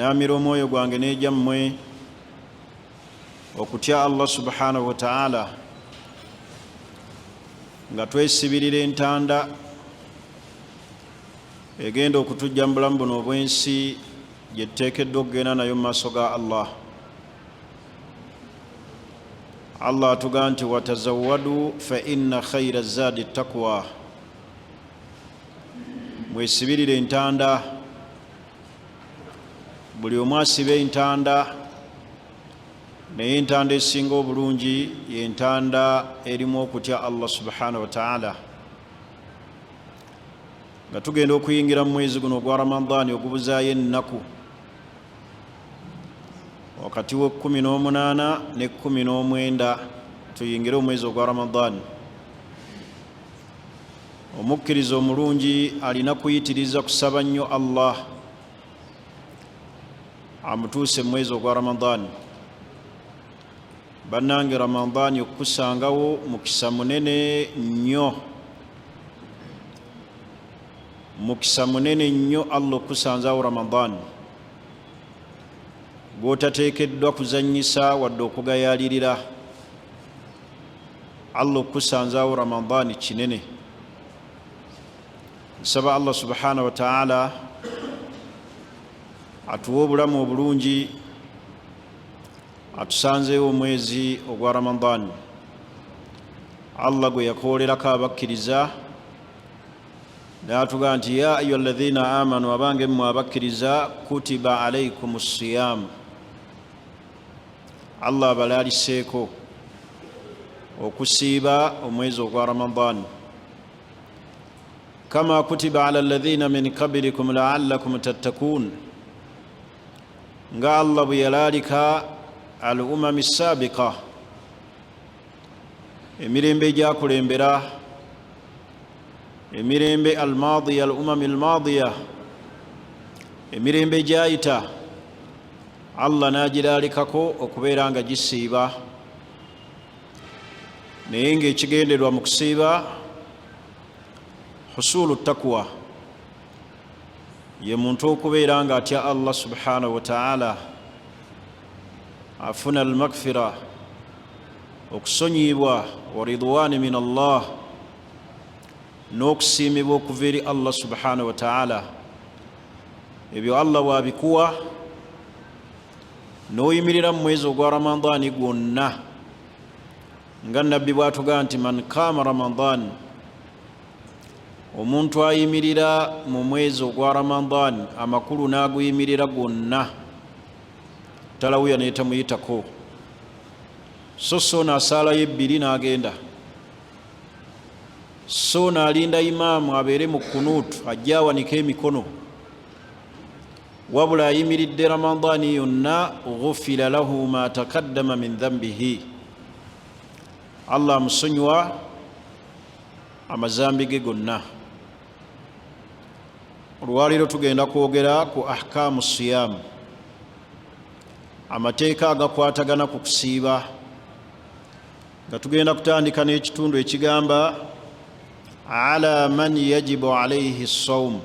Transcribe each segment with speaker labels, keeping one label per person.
Speaker 1: Namira omwoyo gwange n'egyammwe okutya Allah subhanahu wa ta'ala nga twesibirira entanda egenda okutujja mu bulamu buno obw'ensi gye tuteekeddwa okugenda nayo mu maaso ga Allah. Allah atugaa nti watazawwadu fa inna khayra zaadi taqwa, mwesibirire entanda, buli omu asibe entanda, naye entanda esinga obulungi y'entanda erimu okutya Allah subhanahu wa ta'ala. Nga tugenda okuyingira mu mwezi guno ogwa Ramadani ogubuzaayo ennaku wakati wa 18 ne 19 tuyingire omwezi ogwa Ramadani. Omukkiriza omulungi alina kuyitiriza kusaba nnyo Allah amutuuse mu mwezi ogwa Ramadani. Bannange, Ramadani okukusangawo mukisa munene nnyo, mukisa munene nnyo Allah okukusanzawo Ramadani gw'otateekeddwa kuzannyisa wadde okugayaalirira. Allah okukusanzawo Ramadani kinene. Nsaba Allah subhanahu wa ta'ala atuwe obulamu obulungi, atusanzeewo omwezi ogwa Ramadani. Allah gwe yakoolerako abakkiriza n'atugaa nti ya ayuha alladhina amanu, abange mmwe abakkiriza, kutiba alaykum siyam, Allah abalaaliseeko okusiiba omwezi ogwa Ramadani, kama kutiba ala alladhina min qablikum la'allakum tattaqun, nga Allah bwe yalaalika al umami sabiqa, emirembe egyakulembera, emirembe al maadiya, al umami al maadiya, emirembe egyayita, Allah n'agiraalikako okubeera nga gisiiba. Naye ng'ekigenderwa mu kusiiba husulu taqwa, ye muntu okubeera nga atya Allah subhanahu wa ta'ala, afuna al-maghfira, okusonyibwa, wa ridwani min Allah, n'okusiimibwa okuva eri Allah subhanahu wa ta'ala. Ebyo Allah wabikuwa n'oyimirira mu mwezi ogwa Ramadani gwonna, nga nabbi bw'atugaa nti man kaama Ramadani, omuntu ayimirira mu mwezi ogwa Ramadani amakulu n'aguyimirira gwonna, talawuya n'etamuyitako, so n'asaalayo ebbiri n'agenda, so n'alinda imaamu abeere mu kunuutu ajja awanika emikono, wabula ayimiridde Ramadani yonna, ghufira lahu ma takaddama min dhanbihi, Allah amusonyiwa amazambi ge gonna. Olwaleero tugenda kwogera ku ahkaamu siyam, amateeka agakwatagana ku kusiiba, nga tugenda kutandika n'ekitundu ekigamba ala man yajibu alayhi sawm,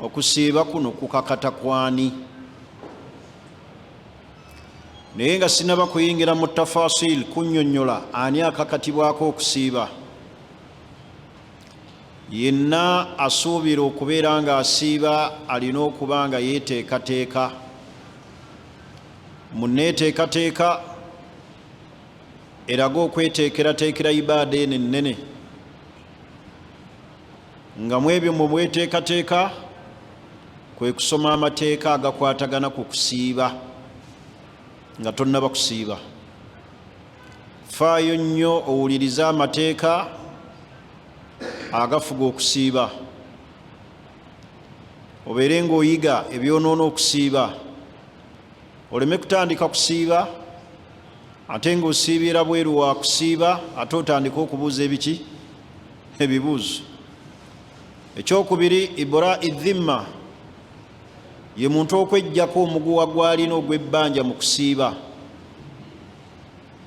Speaker 1: okusiiba kuno kukakata kwani. Naye nga sinaba kuyingira mu tafasil kunnyonnyola ani akakatibwako okusiiba, yenna asuubira okubeera nga asiiba alina okuba nga yeeteekateeka. Munneeteekateeka eraga okweteekerateekera ibaada eno ennene, nga mu ebyo mu bweteekateeka kwe kusoma amateeka agakwatagana ku kusiiba nga tonnaba kusiiba. Faayo nnyo owulirize amateeka agafuga okusiiba, obeere ng'oyiga ebyonoona okusiiba, oleme kutandika kusiiba ate ng'osiibira bweru wa kusiiba ate otandika okubuuza ebiki, ebibuuzo. Ekyokubiri, ibrai dhimma, ye muntu okweggyako omuguwa gw'alina ogw'ebbanja mu kusiiba.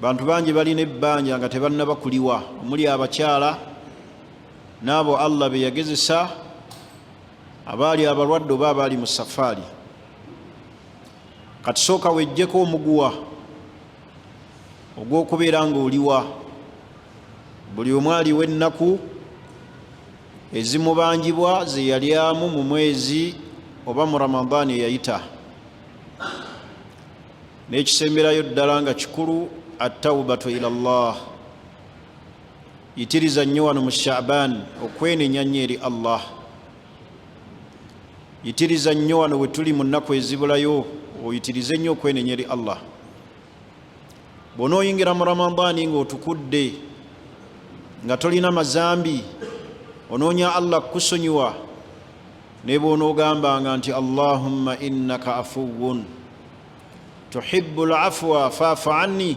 Speaker 1: Bantu bangi balina ebbanja nga tebannaba kuliwa, omuli abakyala n'abo Allah be yagezesa abaali abalwadde oba abaali mu safaari. Kati sooka wejjeko omuguwa ogw'okubeera ng'oliwa. Buli omu aliwo ennaku ezimubangibwa ze yalyamu mu mwezi oba mu Ramadani eyayita. N'ekisemberayo ddala nga kikulu at-tawbatu ila Allah. Yitiriza nnyo wano mu Sha'ban okwenenya nnyo eri Allah. Yitiriza nnyo wano we tuli mu nnaku ezibulayo oyitirize nnyo okwenenya eri Allah. Bw'onooyingira mu Ramadani ng'otukudde nga tolina mazambi onoonya Allah kusonyiwa, ne bw'onoogambanga nti Allahumma innaka afuwun tuhibbul afwa fa'fu anni,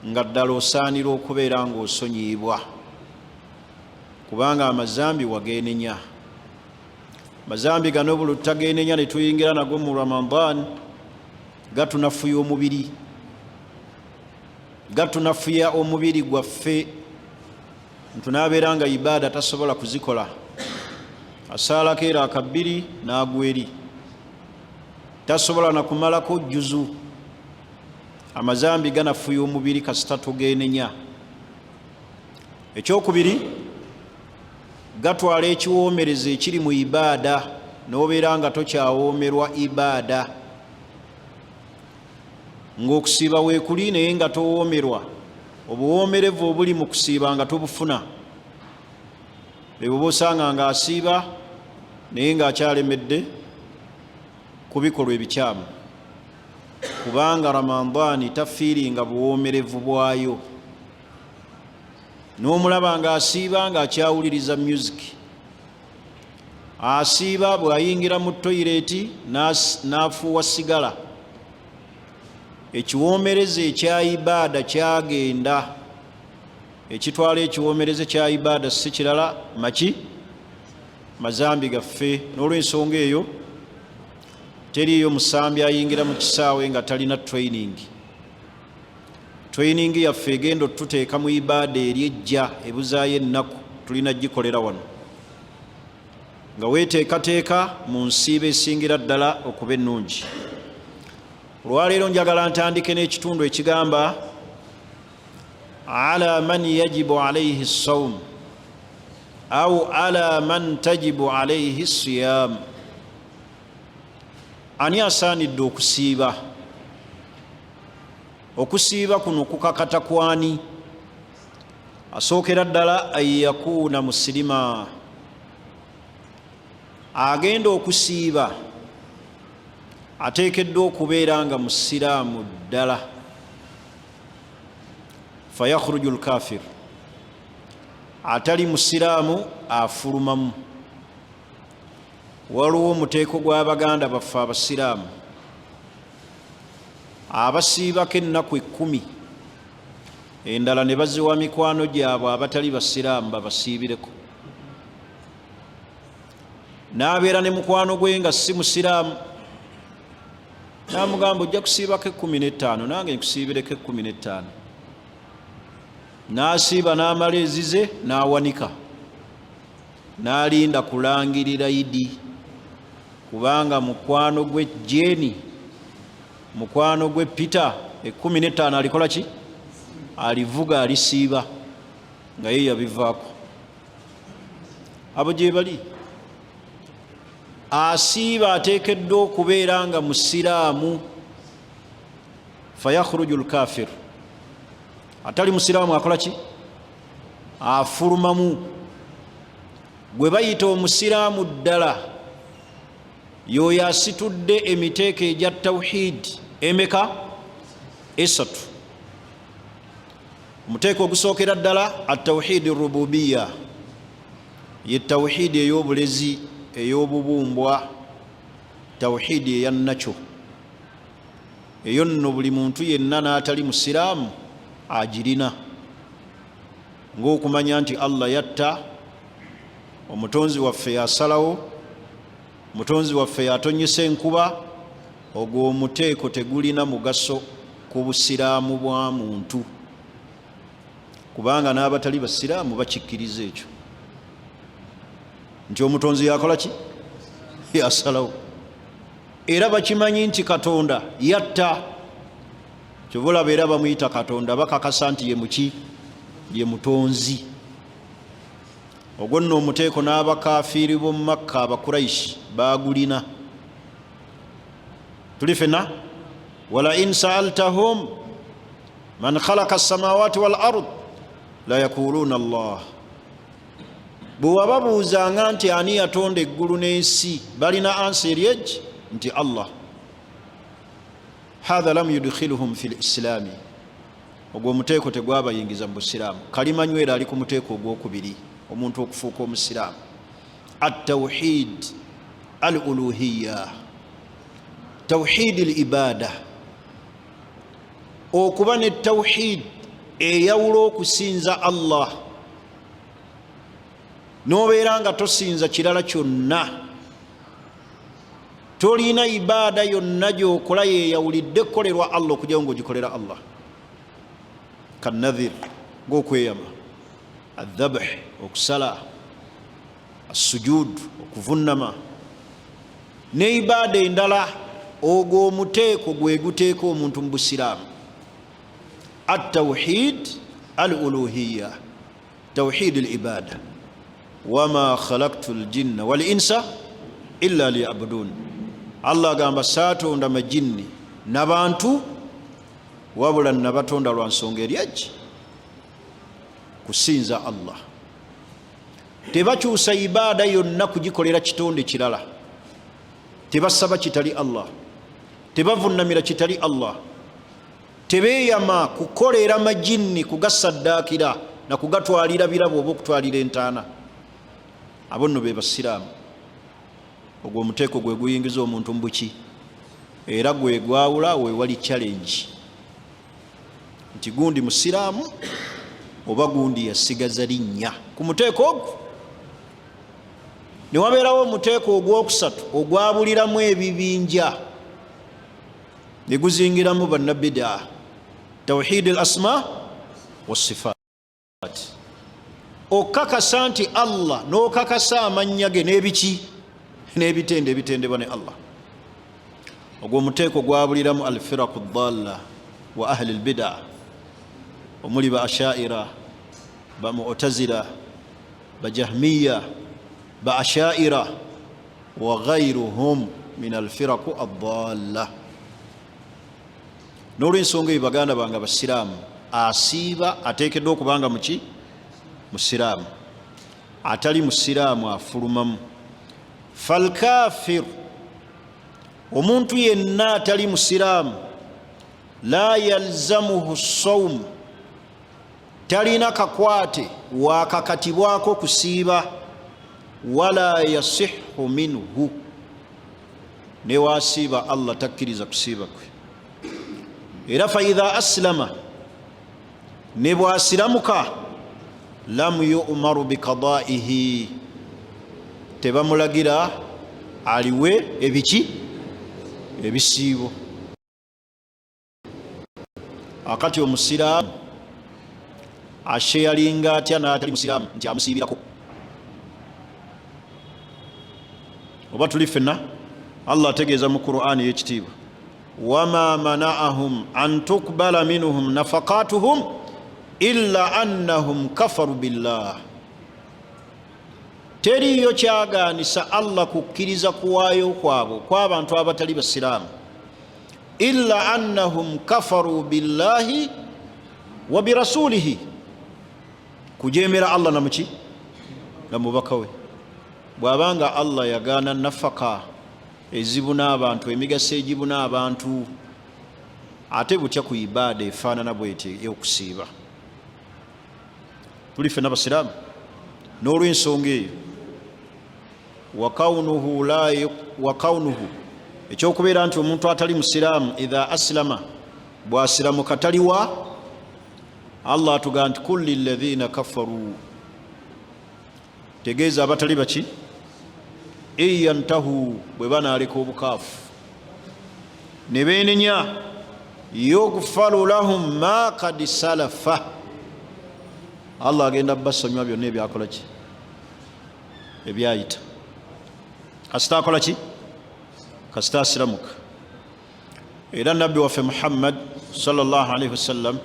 Speaker 1: nga ddala osaanira okubeera ng'osonyiibwa kubanga amazambi wageenenya. Mazambi gano buli tutageenenya ne tuyingira nago mu Ramadan gatunafuya omubiri, gatunafuya omubiri gwaffe. Tunaabeera nga ibaada tasobola kuzikola, asaalako era akabbiri n'agwa eri, tasobola na kumalako jjuzu. Amazambi ganafuya omubiri kasita tugeenenya. Ekyokubiri, gatwala ekiwoomereza ekiri mu ibaada n'obeera nga tokyawoomerwa ibaada. Ng'okusiiba weekuli naye nga towoomerwa, obuwoomerevu obuli mu kusiiba nga tobufuna. Ebyo bw'osanga ng'asiiba naye ng'akyalemedde ku bikolwa ebikyamu, kubanga Ramadani tafiiringa buwoomerevu bwayo. N'omulaba ng'asiiba ng'akyawuliriza music, asiiba bw'ayingira mu toyireti n'afuuwa sigala. Ekiwoomereza ekya ibaada kyagenda. Ekitwala ekiwoomereza kya ibaada si kirala maki? Mazambi gaffe. N'olw'ensonga eyo teriyo musambi ayingira mu kisaawe nga talina training. Training yaffe egenda otuteeka mu ibaada eri ejja ebuzaayo ennaku tulina gikolera wano, nga weeteekateeka mu nsiiba esingira ddala okuba ennungi. Olwaleero njagala ntandike n'ekitundu ekigamba ala man yajibu alayhi as-sawm au ala man tajibu alayhi as-siyam. Ani asaanidde okusiiba? Okusiiba kuno kukakata kwani? Asookera ddala an yakuuna muslima. Agenda okusiiba ateekeddwa okubeera nga musiraamu ddala. Fayakhruju al-kafir, atali musiraamu afulumamu. Waliwo omuteeko gw'Abaganda baffe abasiraamu abasiibako ennaku 10, endala ne baziwa mikwano gyabwe abatali basiraamu babasiibireko. N'abeera ne mukwano gwe nga si musiraamu, n'amugamba ojja kusiibako 15, nange nkusiibireko 15. N'asiiba n'amala ezize n'awanika, n'alinda kulangirira Idi, kubanga mukwano gwe Jeeni, mukwano gwe Peter 15 alikola ki? Alivuga, alisiiba nga ye yabivaako. Abo gye bali. Asiiba ateekeddwa okubeera nga musiraamu. Fayakhruju al-kafir, atali musiraamu akola ki? Afulumamu. Gwe bayita omusiraamu ddala y'oyo asitudde emiteeko egya tawhid emeka? 3. Omuteeko ogusookera ddala at-tawhid ar-rububiyya, ye tawhid ey'obulezi, ey'obubumbwa, tawhid eya nakyo. Eyo nno buli muntu yenna n'atali musiraamu agirina, ng'okumanya nti Allah yatta, omutonzi waffe yasalawo, mutonzi waffe yatonyesa enkuba. Ogwo omuteeko tegulina mugaso ku busiraamu bwa muntu, kubanga n'abatali basiraamu bakikkiriza ekyo nti omutonzi yakola ki? yasalawo era bakimanyi nti Katonda yatta kyobulaba era bamuyita Katonda bakakasa nti ye muki ye mutonzi ogwo nno omuteeko n'abakafiiri b'omu Makka Abakuraishi bagulina tuli fena wala in sa'altahum man khalaqa as-samawati wal ard la yaquluna Allah bwe wababuuzanga nti ani yatonda eggulu n'ensi balina anseri egi nti Allah hadha lam yudkhiluhum fi l-islami ogwo omuteeko tegwabayingiza mu busiraamu kalimanywera ali ku muteeko ogwokubiri omuntu okufuuka omusiraamu at-tawhid al-uluhiyya tawhid al-ibada okuba ne tawhid eyawula okusinza Allah nobeera nga tosinza kirala kyonna tolina ibaada yonna gyokola yeyawulidde kukolerwa Allah okujyawo ng'ogikolera Allah kannadhir ng'okweyama adhabh okusala assujud okuvunnama ne ibaada endala ogwo omuteeko gwe guteeka omuntu mu busiraamu at-tawhid al-uluhiyya tawhid al-ibada wama khalaqtu al-jinna wal-insa illa liya'budun Allah agamba saatonda majinni n'abantu wabula nabatonda lwa nsonga eryaki kusinza Allah tebakyusa ibaada yonna kugikolera kitonde kirala tebasaba kitali Allah tebavunnamira kitali Allah tebeeyama kukolera majinni kugasaddaakira na kugatwalira birabo oba okutwalira entaana abo nno be basiraamu ogwo omuteeko gwe guyingiza omuntu mu buki era gwe gwawula we wali challenge nti gundi musiraamu oba gundi yasigaza linnya ku muteeko ogwo ne wabeerawo omuteeko ogwokusatu ogwabuliramu ebibinja ne guzingiramu bannabbidaa tawhid al-asma was-sifat okakasa nti Allah n'okakasa amannya ge n'ebiki n'ebitende ebitendebwa ne Allah ogwo omuteeko gwabuliramu al-firaqu ad-dalla wa ahli al-bid'a omuli ba ashaira ba mu'tazila ba jahmiya ba ashaira wa ghayruhum min al-firaqu ad-dalla n'olw'ensonga eyo baganda bange abasiraamu asiiba ateekeddwa okubanga muki musiraamu atali musiraamu afulumamu falkafir omuntu yenna atali musiraamu la yalzamuhu sawm talina kakwate wakakatibwako kusiiba wala yasihhu minhu newasiiba Allah takkiriza kusiiba kwe era faidha aslama ne bwasiramuka lam yu'maru bikadaihi tebamulagira aliwe ebiki ebisiibo akati omusiraamu asheyalinga atya n'atali musiraamu nti amusiibirako oba tuli ffenna Allah ategeeza mu Qur'ani y'ekitiibwa wama mana'ahum an tuqbala minhum nafaqatuhum illa annahum kafaru billah teriyo kyagaanisa Allah kukkiriza kuwaayo kwabo kw'abantu abatali basiraamu illa annahum kafaru billahi wa birasulihi kujeemera Allah namuki na mubaka we bw'abanga Allah yagaana nafaka ezibuna abantu emigaso egibuna abantu ate butya ku ibaada efaanana bweti ey'okusiiba tuli ffenna basiraamu n'olw'ensonga eyo wa kaunuhu ekyokubeera nti omuntu atali musiraamu idha aslama bw'asiramuka taliwa Allah atugamba nti kul lilladhina kafaru tegeeza abatali baki iyantahu bwe banaaleka obukaafu ne beenenya yughfaru lahum ma qad salafa Allah agenda basonywa byonna ebyakola ki ebyayita kasita akola ki? Kasita asiramuka. Era nabbi waffe Muhammad sallallahu alaihi wasallam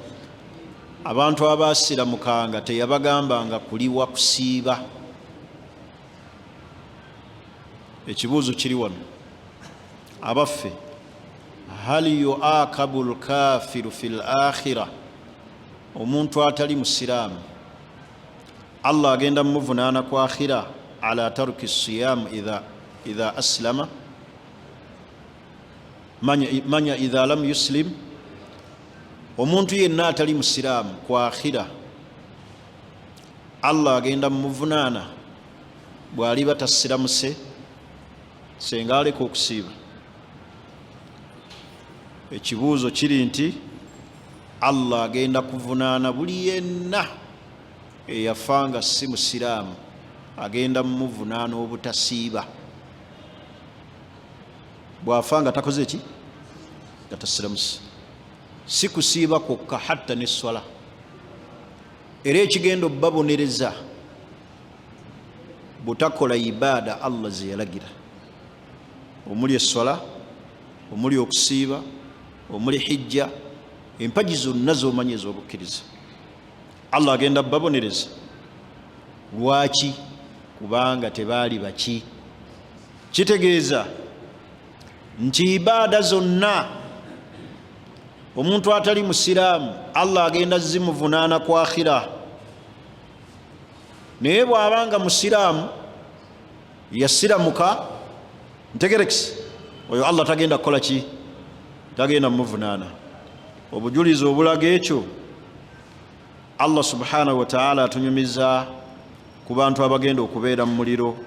Speaker 1: abantu abasiramukanga teyabagambanga kuliwa kusiiba. Ekibuuzo kiri wano, abaffe, hal yuakabu lkafiru fi lakhira, omuntu atali musiraamu Allah agenda mumuvunaana ku akhira ala taruki siyamu idha aslama? Manya idha lam yuslim, omuntu yenna atali musiraamu ku akhira Allah agenda mumuvunaana bw'aliba tasiramuse senga aleka okusiiba. Ekibuuzo kiri nti Allah agenda kuvunaana buli yenna eyafanga si musiraamu, agenda mumuvunaana obutasiiba bw'afanga takoze eki? Nga tasiramuse. Si kusiiba kwokka, hatta ne swala. Era ekigenda obbabonereza butakola ibaada Allah ze yalagira, omuli eswala, omuli okusiiba, omuli hijja, empagi zonna z'omanyi ez'obukkiriza. Allah agenda babonereza. Lwaki? Kubanga tebaali baki. Kitegeeza nti ibaada zonna omuntu atali musiraamu Allah agenda zimuvunaana ku akhira. Naye bw'abanga musiraamu yasiramuka, ntegerekisi, oyo Allah tagenda kukola ki? Tagenda mumuvunaana. Obujulizi obulaga ekyo, Allah subhanahu wa ta'ala atunyumiza ku bantu abagenda okubeera mu muliro.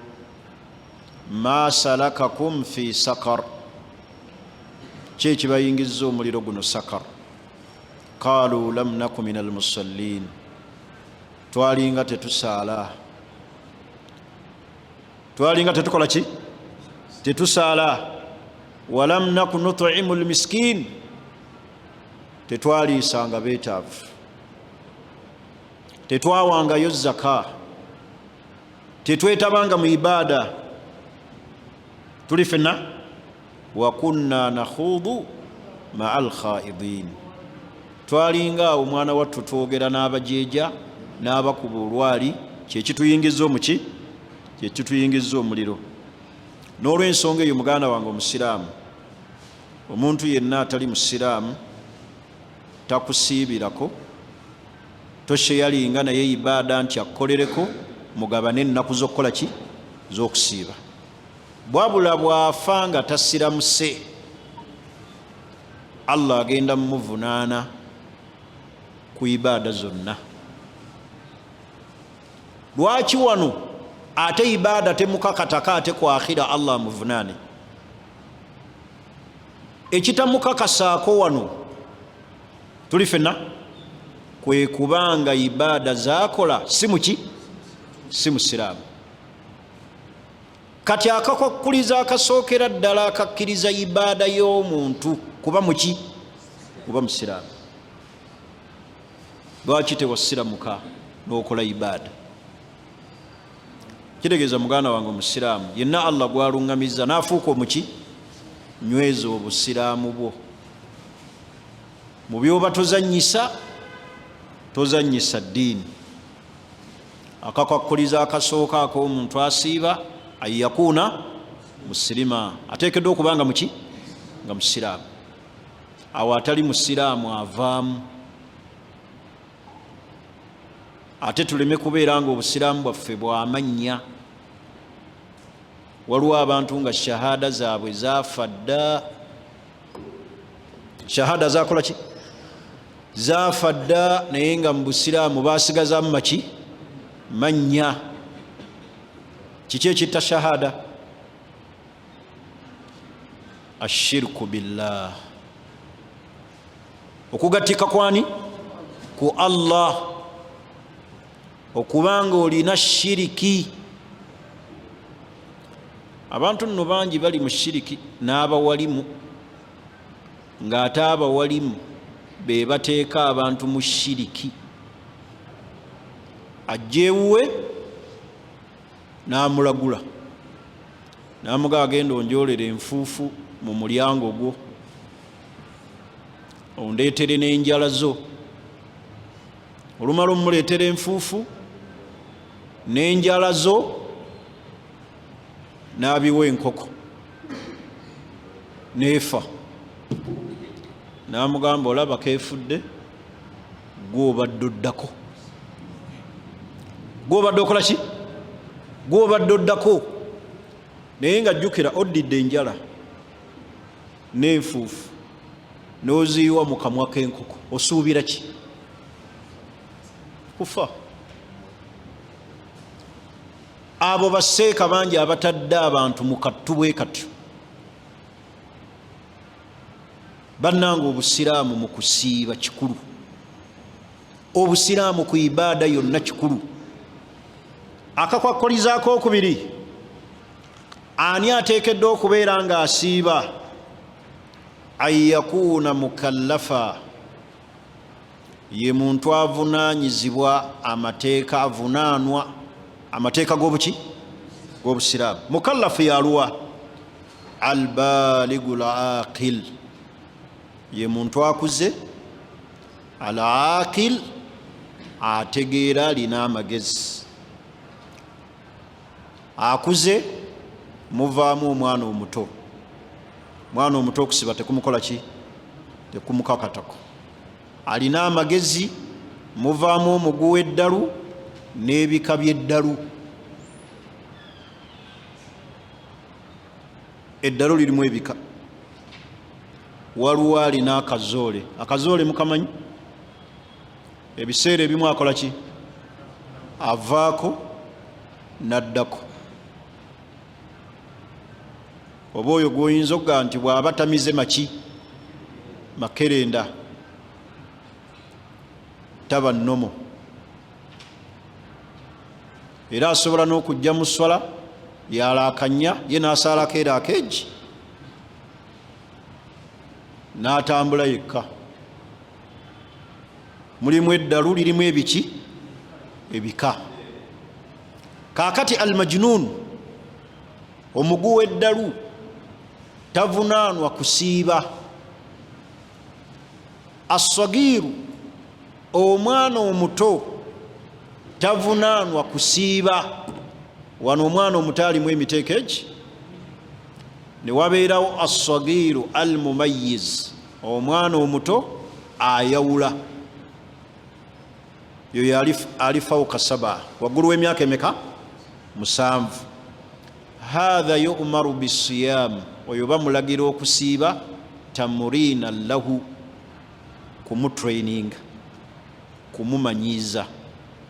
Speaker 1: Ma salakakum fi sakar, ki ekibayingizza omuliro guno sakar? Qalu lam naku min almusallin, twalinga tetusaala. Twalinga tetukola ki? Tetusaala. Walam naku nut'imu almiskin, tetwaliisanga beetaavu. Tetwawangayo zaka, tetwetabanga mu ibaada. Tuli fenna wa kunna nakhuudu maa alkhaidin, twalinga omwana wattu twogera n'abajeeja n'abakuba olwali. Kyekituyingiza omuki? Kyekituyingiza omuliro. N'olw'ensonga eyo muganda wange omusiraamu, omuntu yenna atali musiraamu takusiibirako, tosheyalinga naye ibaada nti akkolereko, mugabane ennaku z'okukola ki? Z'okusiiba. Bwabula bw'afa nga tasiramuse, Allah agenda mumuvunaana ku ibaada zonna. Lwaki wano ate ibaada temukakataka, ate ku akhira Allah amuvunaane? Ekitamukakasaako wano tuli fenna kwe kubanga ibaada zakola si muki? Si musiraamu. Kati akakwakuliza akasookera ddala akakkiriza ibaada y'omuntu kuba muki? Kuba musiraamu. Lwaki tewasiramuka n'okola ibaada? Kitegeeza muganda wange omusiraamu yenna Allah gw'aluŋŋamiza n'afuuka omuki? Nyweza obusiraamu bwo. Mu byoba tozannyisa, tozannyisa ddiini. Akakwakuliza akasooka ak'omuntu asiiba ayyakuuna musirima, ateekeddwa okuba nga muki? Nga musiraamu. Awo atali musiraamu avaamu. Ate tuleme kubeera nga obusiraamu bwaffe bw'amannya. Waliwo abantu nga shahada zaabwe zaafa dda. Shahada zakola ki? Zaafa dda, naye nga mu busiraamu baasigazaamu maki? Mannya. Kiki ekitta shahada? Ashirku billah, okugattika kwani? Ku Allah. Okubanga olina shiriki. Abantu nno bangi bali mu shiriki n'abawalimu, ng'ate abawalimu be bateeka abantu mu shiriki. Ajja ewuwe n'amulagula namugaa agenda onjolera enfuufu mu mulyango gwo, ondeetere n'enjala zo. Olumala omuleetera enfuufu n'enjala zo n'abiwa enkoko neefa, n'amugamba olaba keefudde, gw'obadde oddako. Gw'obadde okola ki? Gw'obadde oddako. Naye nga jjukira oddidde enjala n'enfuufu n'oziyiwa mu kamwa k'enkoko, osuubira ki? Kufa. Abo basseeka bangi abatadde abantu mu kattu bwe katyo. Bannanga obusiraamu mu kusiiba kikulu, obusiraamu ku ibaada yonna kikulu. Akakwakkolizaako okubiri, ani ateekeddwa okubeera nga asiiba? An yakuuna mukallafa, ye muntu avunaanyizibwa amateeka, avunaanwa amateeka g'obuki? G'obusiraamu. Mukallafu yaluwa? Albaaligu al-aqil, ye muntu akuze, al-aqil ategeera, alina amagezi. Akuze muvaamu omwana omuto. Mwana omuto okusiba tekumukola ki? Tekumukakatako. Alina amagezi, muvaamu omugu w'eddalu n'ebika by'eddalu. Eddalu lirimu ebika. Waliwo alina akazoole. Akazoole mukamanyi? Ebiseera ebimu akola ki? Avaako n'addako. Oba oyo gw'oyinza okuga nti bw'aba tamize maki? Makerenda, taba nnomo. Era asobola n'okujja mu swala yalaakanya, ye n'asaalako era akeegi n'atambula yekka. Mulimu eddalu, lirimu ebiki? Ebika. Kaakati almajnuun, omugu w'eddalu, tavunaanwa kusiiba. Assagiiru, omwana omuto, tavunaanwa kusiiba. Wano omwana omuto alimu emiteeko egi. Ne wabeerawo assagiiru almumayyiz, omwana omuto ayawula. Yo ali fawqa saba, waggulu w'emyaka emeka? 7. Haadha yu'maru bisiyam, oyo bamulagira okusiiba tamuriina lahu, kumutraining, kumumanyiiza.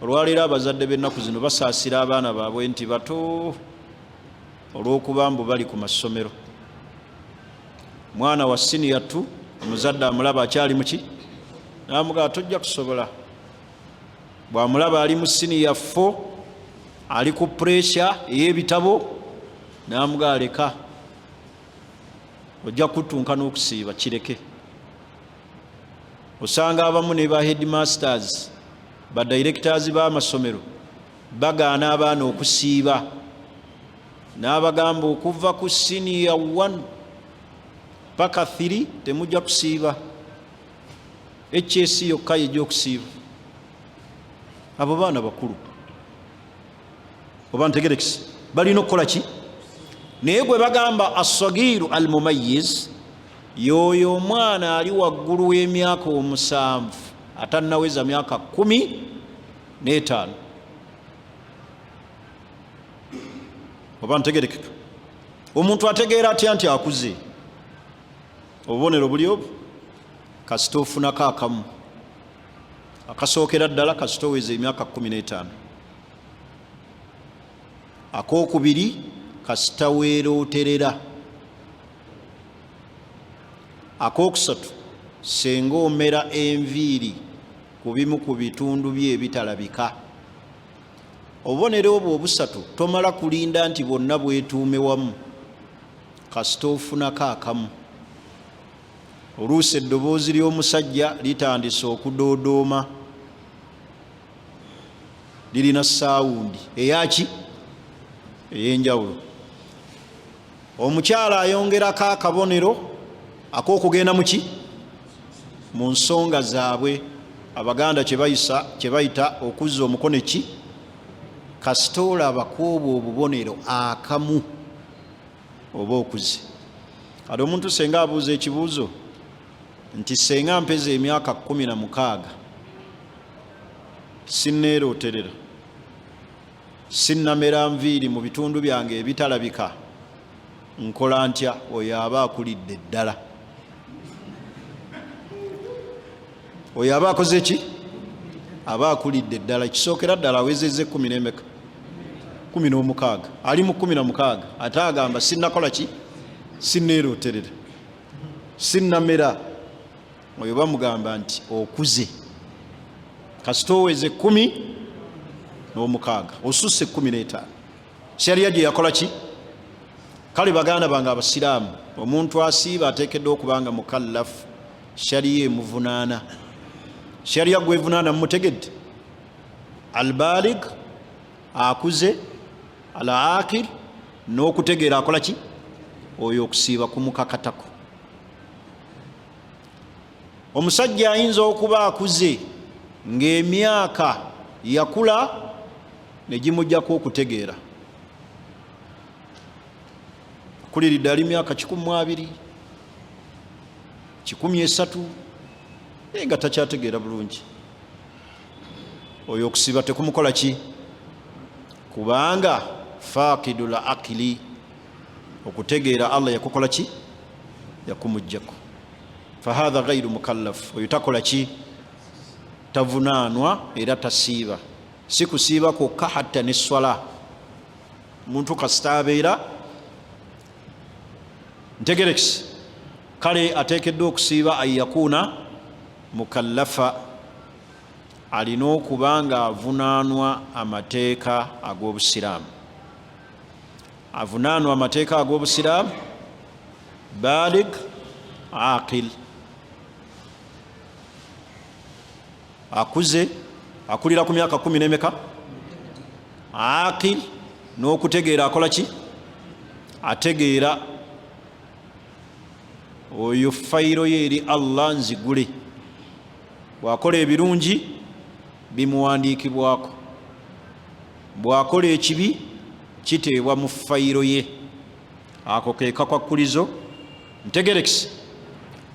Speaker 1: Olwaleero abazadde b'ennaku zino basaasira abaana baabwe nti bato olw'okuba mbu bali ku masomero. Mwana wa siniya 2, omuzadde amulaba akyali muki? N'amugamba tojja kusobola. Bw'amulaba ali mu siniya 4, ali ku pressure ey'ebitabo, n'amugamba leka, ojja kutunka n'okusiiba, kireke. Osanga abamu ne ba headmasters, ba directors b'amasomero bagaana abaana okusiiba, n'abagamba okuva ku siniya 1 paka 3 temujja kusiiba, HS yokka yejja okusiiba. Abo baana bakulu, oba ntegerekisi, balina okukola ki? Naye gwe bagamba assagiiru almumayyiz, yoyo omwana ali waggulu w'emyaka 7, atannaweza myaka 15. Oba ntegerekeka. Omuntu ategeera atya nti akuze? Obubonero buli obwo, kasita ofunako akamu. Akasookera ddala kasita oweza emyaka 15. Akookubiri kasita weerooterera. Akookusatu senga omera enviiri ku bimu ku bitundu bye ebitalabika. Obubonero obwo obusatu tomala kulinda nti bonna bwetuume wamu, kasita ofunako akamu. Oluusi eddoboozi ly'omusajja litandise okudoodooma, lirina saawundi eyaki? Ey'enjawulo. omukyala ayongerako akabonero ak'okugenda muki mu nsonga zaabwe abaganda kye bayita okuzza omukono ki kasita olaba kwobwo obubonero akamu oba okuze. Ate omuntu senga abuuza ekibuuzo nti senga mpeza emyaka 16 sinneeroterera sinnamera nviiri mu bitundu byange ebitalabika nkola ntya? Oyo aba akulidde ddala. Oyo aba akoze ki? Aba akulidde ddala. Kisookera ddala awezezze 16 ali mu 16 ate agamba sinnakola ki? Sinneeroterera sinnamera. Oyo bamugamba nti okuze. Kasita oweze 16 osusse 15 shariya gye yakola ki? Kale baganda bange abasiraamu, omuntu asiiba ateekeddwa okubanga mukallafu. Shariya emuvunaana. Shariya gwevunaana mumutegedde? Albalig, akuze, al-aqil, n'okutegeera akola ki? Oyo okusiiba kumukakatako. Omusajja ayinza okuba akuze ng'emyaka yakula ne gimujjako okutegeera. Kuliridde ali myaka 12, 13 nga takyategeera bulungi. Oyo okusiiba tekumukola ki? Kubanga faqidul aqli, okutegeera Allah yakukola ki? Yakumujjako. Fahadha ghairu mukallaf. Oyo takola ki? Tavunaanwa era tasiiba. Si kusiiba kwokka hatta ne swala. Muntu kasita abeera ntegerekisi, kale ateekeddwa okusiiba ayakuna mukallafa, alina okuba nga avunaanwa amateeka ag'obusiraamu. Avunaanwa amateeka ag'obusiraamu, balig, aqil. Akuze, akulira ku myaka 10 n'emeka? Aqil, n'okutegeera akola ki? Ategeera. Oyo fayiro ye eri Allah nzigule. Bw'akola ebirungi bimuwandiikibwako, bw'akola ekibi kiteebwa mu fayiro ye. Ako ke kakwakulizo ntegerekisi.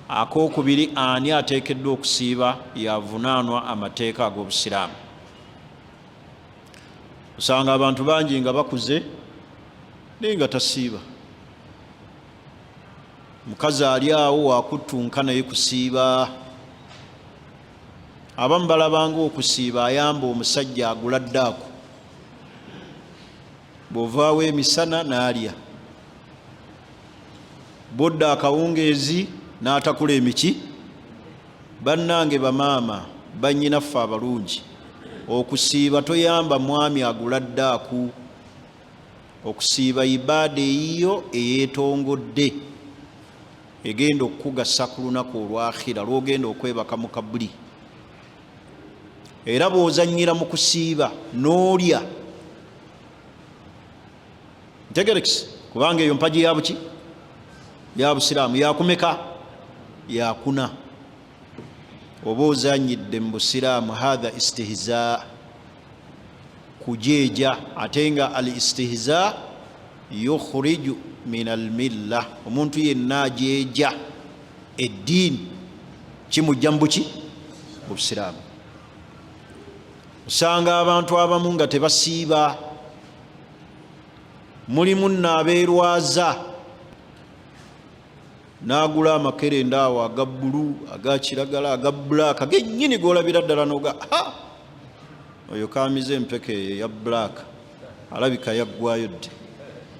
Speaker 1: Akokubiri, ani ateekeddwa okusiiba? Yavunaanwa amateeka ag'obusiraamu. Osanga abantu bangi nga bakuze naye nga tasiiba. Mukazi ali awo wakuttunka naye kusiiba. Abamu balabanga okusiiba ayamba omusajja agula ddaaku. Bw'ovaawo emisana n'alya, bodda akawungeezi n'atakula emiki. Bannange bamaama, bannyinaffe abalungi, okusiiba toyamba mwami agula ddaaku. Okusiiba ibaada eyiyo eyeetongodde, egenda okukugasa ku lunaku olwakhira lw'ogenda okwebaka mu kabuli. Era bw'ozannyira mu kusiiba n'olya, ntegerekisi, kubanga eyo mpagi ya buki? Ya busiraamu. Yakumeka? Yakuna. Oba ozannyidde mu busiraamu, hadha istihza, kujeeja. Ate nga al istihza yukhriju min al milla. Omuntu yenna ajeeja eddiini kimujja mu buki? Mu busiraamu. Osanga abantu abamu nga tebasiiba. Mulimu naabeerwaza n'agula amakerenda awo aga bbulu, aga kiragala, aga bbulaaka, gennyini g'olabira ddala noga oyo kaamize empeke eyo ya bbulaaka, alabika yaggwayo dde.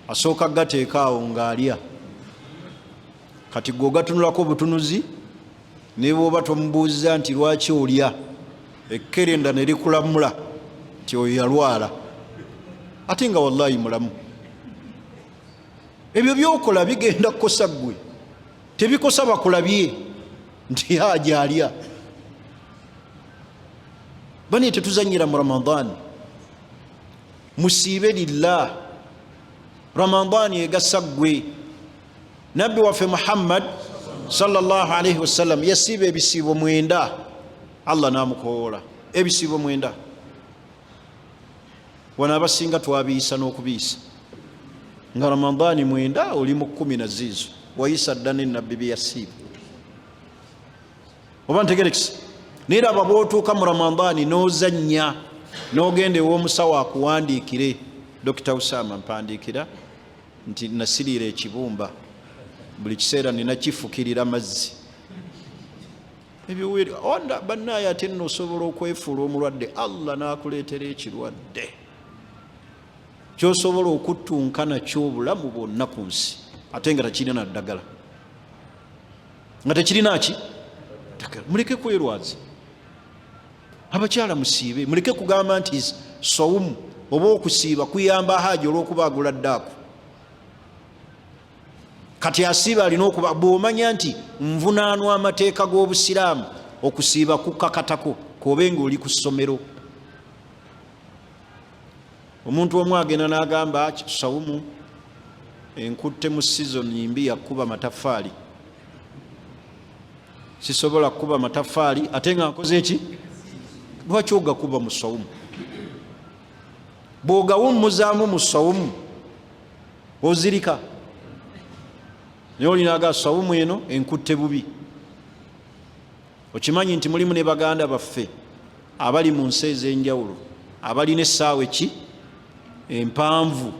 Speaker 1: Asooka gateeka awo ng'alya. Kati gwe ogatunulako obutunuzi, ne bw'oba tomubuuziza nti lwaki olya, ekkerenda ne likulamula nti oyo yalwala, ate nga wallahi mulamu. Ebyo byokola bigenda kukosa ggwe, tebikosa bakulabye nti ajja alya. Bani tetuzannyira mu Ramadani, musiibe lillah. Ramadani egassa ggwe, nabbi waffe Muhammad sallallahu alaihi wasallam yasiba ebisiibo 9 Allah namukoola ebisiibo 9 wana abasinga twabiisa n'okubiisa nga Ramadani 9 oli mu 10 na zizo wayisa ddane nabbi biyasiba oba ntegerekisa nira ababootuuka mu Ramadani n'ozannya n'ogende w'omusawo akuwandiikire Dr. Usama mpandiikira nti nasiriira ekibumba buli kiseera nina kifukirira mazzi ebiwiri onda bannaye ate nno osobola okwefuula omulwadde Allah n'akuleetera ekirwadde kyosobola okuttunka nakyo obulamu bwonna ku nsi ate nga tekirina na ddagala nga tekirina ki muleke kwerwaza abakyala musiibe muleke kugamba nti sawumu oba okusiiba kuyamba haja olw'okubaagula ddaaku kati asiiba alina okuba bw'omanya nti nvunaanwa amateeka g'obusiraamu okusiiba kukkakatako kobenga oli ku ssomero omuntu omu agenda n'agamba sawumu enkutte mu sizoni mbi yakuba mataffaali sisobola kuba mataffaali ate nga nkoze eki lwaki ogakuba mu sawumu bw'ogawummuzaamu mu sawumu ozirika naye olinaga sawumu eno enkutte bubi okimanyi nti mulimu ne baganda baffe abali mu nsi ez'enjawulo abalina essaawa eki empanvu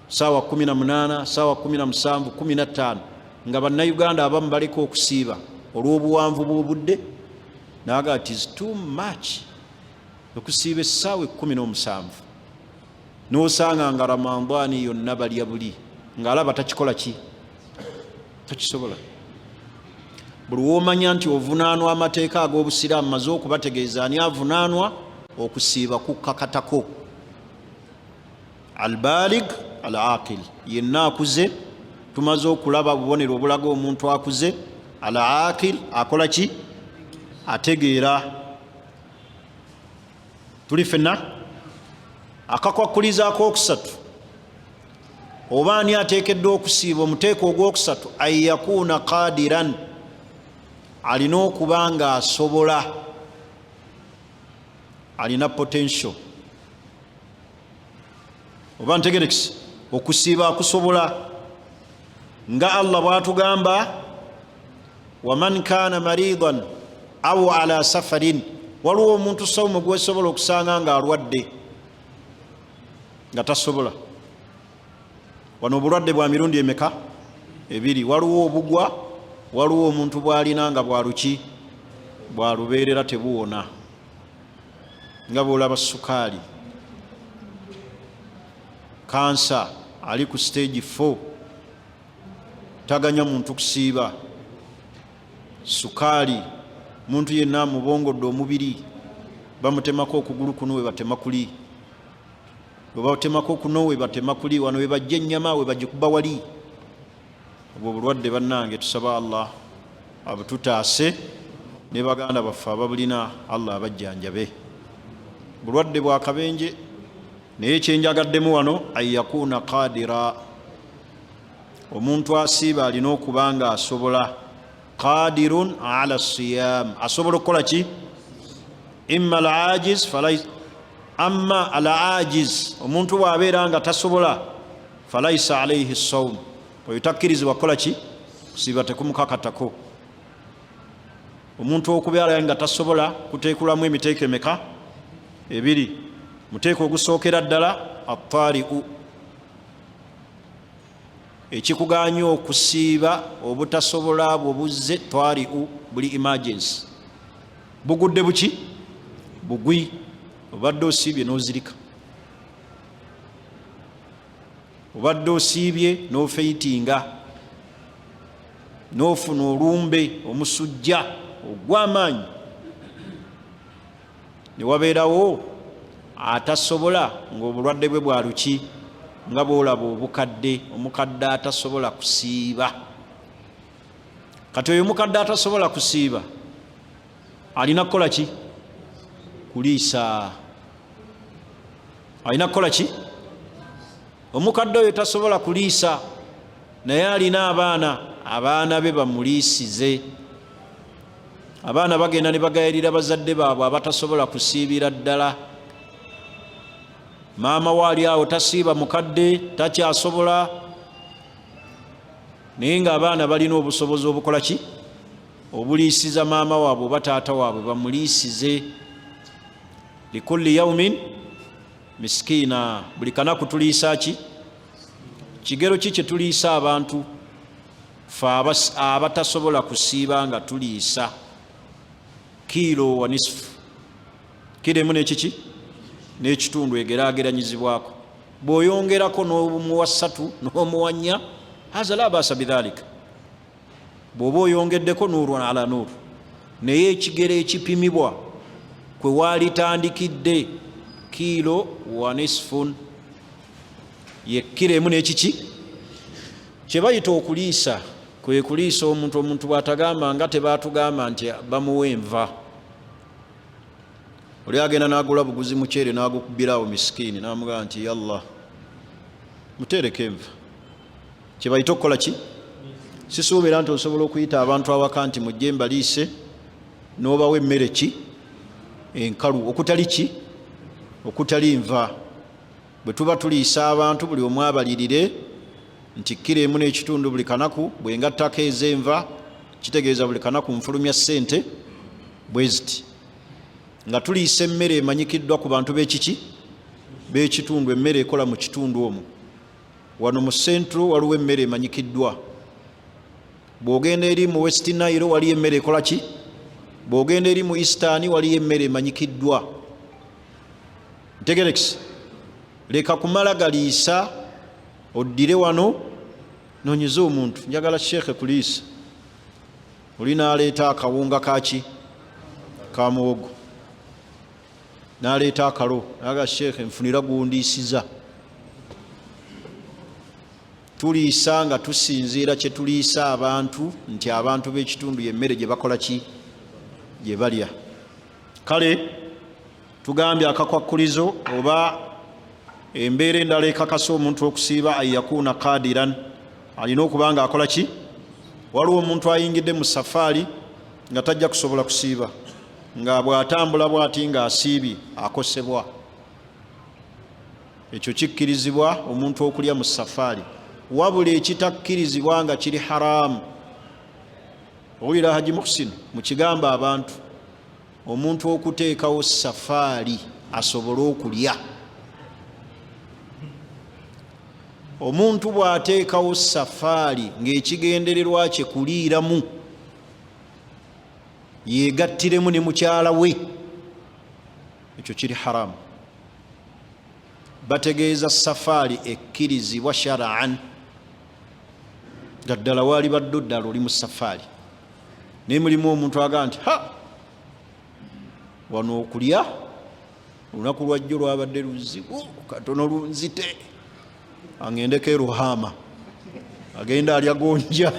Speaker 1: saawa 18 saawa 17 15 nga bannayuganda abamu baleka okusiiba olw'obuwanvu bw'obudde naga it is too much okusiiba essaawa 17 n'osanga nga Ramadani yonna balya buli ng'alaba takikola ki takisobola buli w'omanya nti ovunaanwa amateeka ag'obusiraamu maze okubategeeza ani avunaanwa okusiiba kukkakatako albalig al aqil yenna akuze tumaze okulaba bubonero obulaga omuntu akuze al aqil akola ki ategeera tuli fenna akakwakuliza ak'okusatu oba ani ateekeddwa okusiiba omuteeko ogwokusatu an yakuuna qadiran alina okuba nga asobola alina potential oba ntegerekisa okusiiba akusobola nga Allah bw'atugamba waman kaana maridan aw ala safarin waliwo omuntu sawumu gwesobola okusanga nga alwadde nga tasobola wano obulwadde bwa mirundi emeka ebiri waliwo obugwa waliwo omuntu bw'alina nga bwaluki bwalubeerera tebuwona nga bw'olaba sukaali kansa ali ku stage 4 taganya muntu kusiiba sukaali muntu yenna mubongodde omubiri bamutemako okugulu kuno we batema kuli we batemako kuno we batema kuli wano we bajja ennyama we bagikuba wali obwo bulwadde bannange tusaba Allah abututaase ne baganda baffe ababulina Allah abajjanjabe bulwadde bwa kabenje naye kyenjagaddemu wano ayakuna qadira omuntu asiiba alina okuba nga asobola qadirun ala siyam asobola okukola ki imma al-ajiz falaysa amma al-ajiz omuntu bw'abeera nga tasobola falaysa alayhi as-sawm oyo takkirizibwa kukola ki kusiiba tekumukakatako omuntu okubeera nga tasobola kuteekulamu emiteeko emeka ebiri muteeko ogusookera ddala at-tari'u ekikuganya okusiiba obutasobola bwobuzze tari'u buli emergency bugudde buki bugwi obadde osiibye n'ozirika obadde osiibye n'ofeitinga n'ofuna olumbe omusujja ogw'amaanyi ne wabeerawo atasobola ng'obulwadde bwe bwaluki nga bw'olaba obukadde omukadde atasobola kusiiba kati oyo omukadde atasobola kusiiba alina kukola ki kuliisa alina kukola ki omukadde oyo tasobola kuliisa naye alina abaana be bamuliisize. Abaana bagenda ne bagayirira bazadde baabwe abatasobola kusiibira ddala. Maama waali awo tasiiba mukadde, takyasobola, naye ng'abaana balina obusobozi obukola ki? Obuliisiza maama waabwe oba taata waabwe bamuliisize. Likulli yaumin miskiina, buli kanaku tuliisa ki? Kigero ki kye tuliisa abantu fe abatasobola kusiiba nga tuliisa? Kilo wa nisfu, kilo emu n'ekiki n'ekitundu egeraageranyizibwako. Bw'oyongerako n'omuwa 3 n'omuwa 4, haza la baasa bidhalika. Bw'oba oyongeddeko nuurun ala nuur, naye ekigero ekipimibwa kwe waalitandikidde kilo wa nisfun, ye kilo emu n'ekiki kye bayita okuliisa. Kwe kuliisa omuntu bw'atagamba nga tebaatugamba nti bamuwa enva. Oli agenda n'agula buguzi muceere n'agukubirawo miskiini n'amugamba nti yallah muteereko enva. Kye bayita okukola ki? Sisuubira nti osobola okuyita abantu awaka nti mujje mbaliise n'obawa emmere ki? Enkalu. Okutali ki? Okutali nva. Bwe tuba tuliisa abantu buli omu abalirire nti kilo emu n'ekitundu buli kanaku, bwengattako ez'enva kitegeeza buli kanaku nfulumya ssente bwe ziti. Nga tuliisa emmere emanyikiddwa ku bantu b'ekiki? B'ekitundu, emmere ekola mu kitundu omwo. Wano mu Central waliwo emmere emanyikiddwa. Bw'ogenda eri mu West Nile waliyo emmere ekola ki? Bw'ogenda eri mu Eastern waliyo emmere emanyikiddwa. Ntegerekisi? Leka kumala galiisa oddire wano nonyeze omuntu njagala sheekhe kuliisa. Oli n'aleeta akawunga kaki? Ka muwogo. N'aleeta akalo naga sheekhe nfunira gundiisiza. Tuliisa nga tusinziira kye tuliisa abantu nti abantu b'ekitundu y'emmere gye bakola ki? Gye balya. Kale tugambye akakwakkulizo oba embeera endala ekakasa omuntu okusiiba ayakuuna qadiran, alina okuba nga akola ki? Waliwo omuntu ayingidde mu safaari nga tajja kusobola kusiiba, nga bw'atambula bw'ati ng'asiibye akosebwa. Ekyo kikkirizibwa omuntu okulya mu safaari, wabula ekitakkirizibwa nga kiri haraamu. Owulira Haji Muhsin mu kigamba abantu omuntu okuteekawo safaari asobole okulya. Omuntu bw'ateekawo safaari ng'ekigendererwa kye kuliiramu, yeegattiremu ne mukyala we, ekyo kiri haraamu. Bategeeza safaari ekkirizibwa shar'an, nga ddala waali badde ddala oli mu safaari, naye mulimu omuntu agamba nti wano okulya olunaku lwajjo lwabadde luzibu katono lunzite, angendeko e Ruhama agenda alya gonja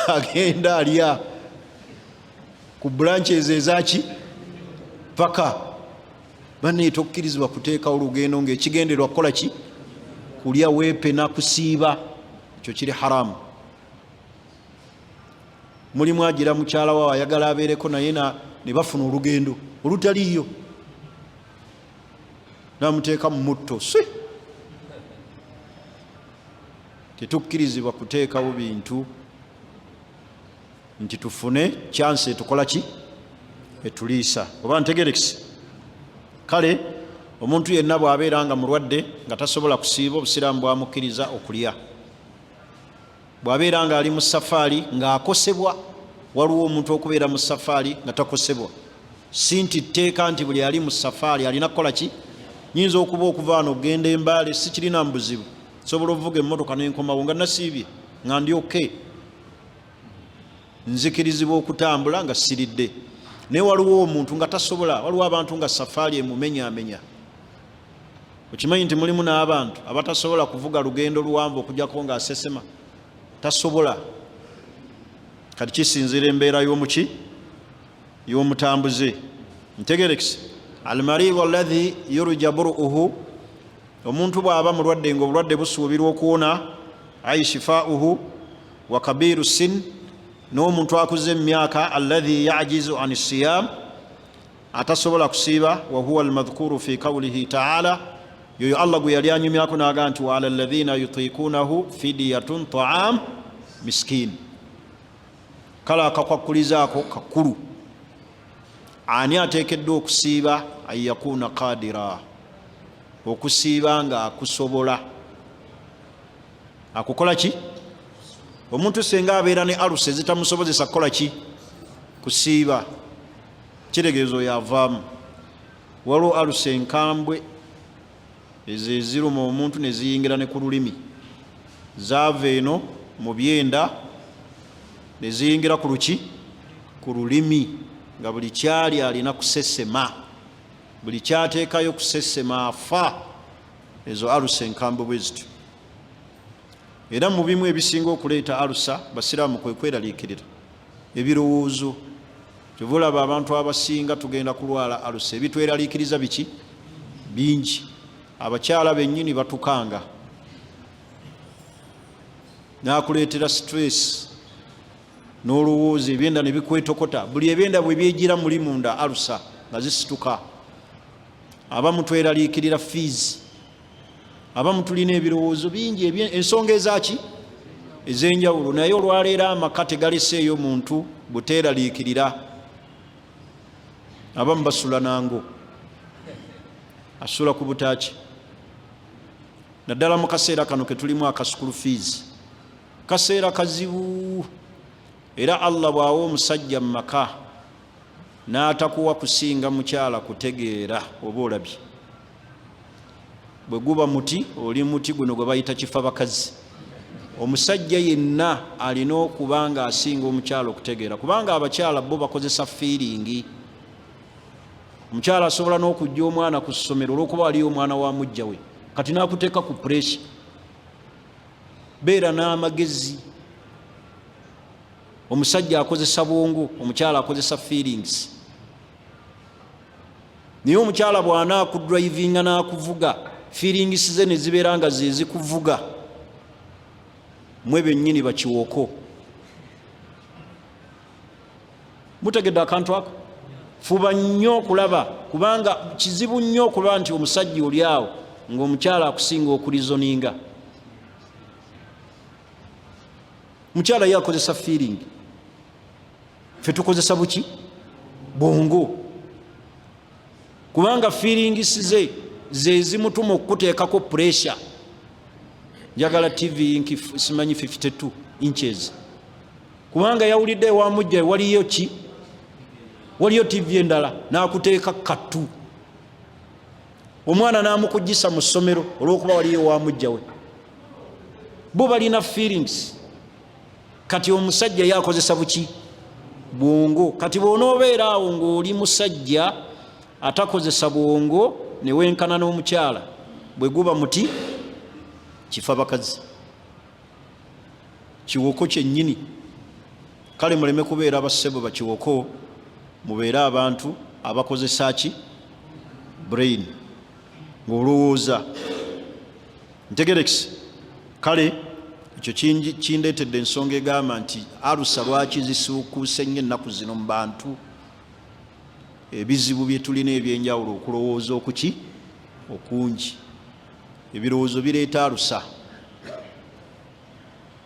Speaker 1: agenda alya ku branches ezaki paka. Banne tokkirizibwa kuteekawo olugendo ng'ekigenderwa kukola ki? Kulya weepe na kusiiba, ekyo kiri haramu. Mulimu agira mukyala wa ayagala abeereko naye ne bafuna olugendo olutaliyo, namuteeka mu mutto. Tetukkirizibwa kuteekawo bintu nti tufune chance etukola ki? Etuliisa. Oba ntegerekisi? Kale omuntu yenna bw'abeera nga mulwadde nga tasobola kusiiba, obusiraamu bwamukkiriza okulya. Bw'abeera nga ali mu safaari ng'akosebwa, waliwo omuntu okubeera mu safaari nga takosebwa. Si nti tteeka nti buli ali mu safaari alina kukola ki? Nyinza okuba okuva wano okugenda e Mbale sikirina mu buzibu, nsobola okuvuga emmotoka n'enkomawo nga nasiibye nga ndi oke, nzikirizibwa okutambula nga siridde. Naye waliwo omuntu nga tasobola, waliwo abantu nga safaari emumenyaamenya. Okimanyi nti mulimu n'abantu abatasobola kuvuga lugendo luwanvu okujjako ng'asesema, tasobola. Kati kisinziira embeera y'omuki? Y'omutambuze. Ntegerekisi? Almaridu alladhi yurja bur'uhu omuntu bw'aba mulwadde ng'obulwadde busuubirwa okuwona ai shifauhu wa kabiru sin, n'omuntu akuze mu myaka alladhi yajizu an siyam, atasobola kusiiba, wa huwa almadhkuru fi qawlihi ta'ala, yoyo Allah gwe yali anyumyako n'agamba nti wa ala alladhina yutiqunahu fidyatun ta'am miskin. Kale akakwakulizaako kakulu. Ani ateekeddwa okusiiba? An yakuna qadira, okusiiba nga akusobola. Akukola ki? Omuntu senga abeera ne aluse zitamusobozesa kukola ki? Kusiiba. Kiregezo yavaamu. Waliwo aluse enkambwe ezo eziruma omuntu ne ziyingira ne ku lulimi, zaava eno mu byenda ne ziyingira ku luki? Ku lulimi, nga buli kyali alina kusesema, buli kyateekayo kusesema afa. Ezo alusa enkambwe bwe zityo. Era mu bimu ebisinga okuleeta alusa basiraamu kwe kweraliikirira ebirowoozo. Kyovulaba abantu abasinga tugenda kulwala alusa, ebitweraliikiriza biki? Bingi. Abakyala bennyini batukanga, nakuleetera stress n'olowooza, ebyenda ne bikwetokota. Buli ebyenda bwe byejira muli munda alusa nga zisituka. Abamu tweraliikirira fees, abamu tulina ebirowoozo bingi, ensonga ezaki? Ez'enjawulo. Naye olwaleero amaka tegaleseeyo muntu buteeraliikirira. Abamu basula nango, asula ku butaaki. Naddala mu kaseera kano ke tulimu aka school fees, kaseera kazibu. Era Allah bw'awa omusajja mu maka n'atakuwa kusinga mukyala kutegeera oba olabye. Bwe guba muti, oli muti guno gwe bayita kifa bakazi. Omusajja yenna alina okuba nga asinga omukyala okutegeera, kubanga abakyala bo bakozesa feeling. Omukyala asobola n'okujja omwana ku ssomero olw'okuba waliyo omwana wa mujja we, kati n'akuteeka ku pressure. Beera n'amagezi. Omusajja akozesa bwongo, omukyala akozesa feelings. Naye omukyala bw'anaakudrivinga n'akuvuga, feelings ze ne zibeera nga ze zikuvuga, mwe bennyini bakiwoko. Mutegedde akantu ako? Fuba nnyo okulaba, kubanga kizibu nnyo okuba nti omusajja oli awo ng'omukyala akusinga okulizoninga. Mukyala ye akozesa feeling, ffe tukozesa buki? Bwongo. Kubanga feelings ze zimutuma okuteekako pressure. Njagala TV simanyi 52 inches, kubanga yawulidde ewa mujja waliyo ki? Waliyo TV endala n'akuteeka kattu. Omwana n'amukugisa mu ssomero olw'okuba waliyo ewa mujja we. Bo balina feelings. Kati omusajja yakozesa buki? Bwongo. Kati bw'onoobeera awo ng'oli musajja atakozesa bwongo ne wenkana n'omukyala, bwe guba muti kifa bakazi, kiwoko kyennyini. Kale muleme kubeera bassebo bakiwoko, mubeere abantu abakozesa ki? Brain, ng'olowooza. Ntegerekise. Kale ekyo kindeetedde ensonga egamba nti alusa lwaki zisuukuuse nnyo ennaku zino mu bantu. Ebizibu bye tulina ebyenjawulo, okulowooza okuki? Okungi. Ebirowoozo bireeta alusa.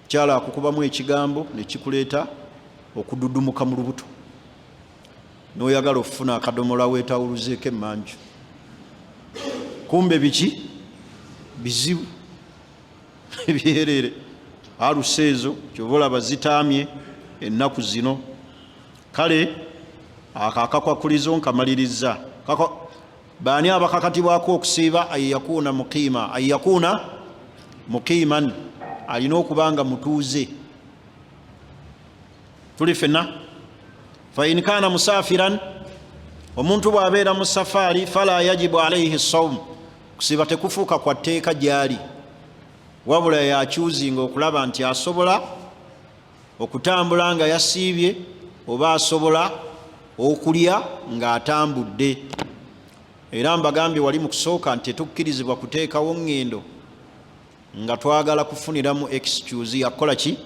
Speaker 1: Kyala akukubamu ekigambo ne kikuleeta okududumuka mu lubuto, n'oyagala okufuna akadomola weetawuluzeeko emmanju. Kumbe biki? Bizibu byerere. Alusa ezo kyova olaba zitaamye ennaku zino. Kale akakakwakulizo nkamaliriza. Baani abakakatibwako okusiiba? Ayakuna muqiima. Ayakuna muqiiman, alina okuba nga mutuuze. Tuli fenna? Fa in kaana musaafiran, omuntu bw'abeera mu safaari, fala yajibu alayhi sawm, kusiiba tekufuuka kwa tteeka gy'ali, wabula yakyuzinga okulaba nti asobola okutambula nga yasiibye, oba asobola okulya ng'atambudde. era mbagambye wali mu kusooka nti tetukkirizibwa kuteekawo ngendo nga twagala kufuniramu excuse yakola ki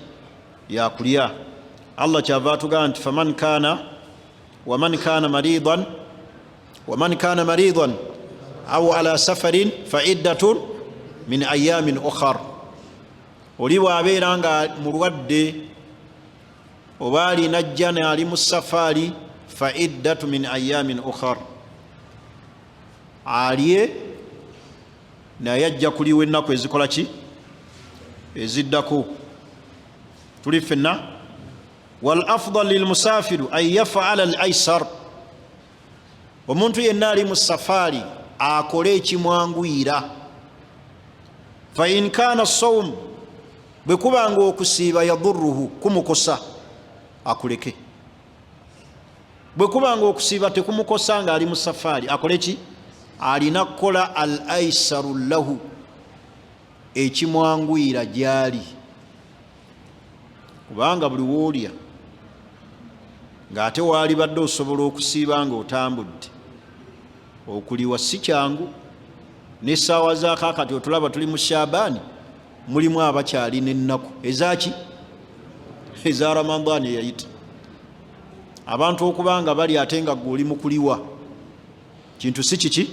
Speaker 1: yakulya. Allah kyava atugamba nti waman kana maridan aw ala safarin fa iddatun min ayamin ukhar. Oli bw'abeera nga mulwadde oba alina jjana ali mu safaari fa iddatu min ayamin ukhar, alye naye ajja kuliwa ennaku ezikola ki eziddako. Tuli ffenna wal afdal lilmusafiru an yafala al aisar, omuntu yenna ali mu safaari akole ekimwanguyira. Fa in kana sawm, bwe kubanga okusiiba yadurruhu kumukosa akuleke. Bwe kubanga okusiiba tekumukosa nga ali mu safaari akole ki alina kukola al aisaru lahu, ekimwanguyira gyali. Kubanga buli woolya ng'ate waali badde osobola okusiiba nga otambudde, okuliwa si kyangu. N'essaawa za kaakati otulaba tuli mu Shaabaani, mulimu abakyalina ennaku ezaki eza Ramadaani eyayita. Abantu okubanga bali ate nga gwe oli mu kuliwa kintu si kiki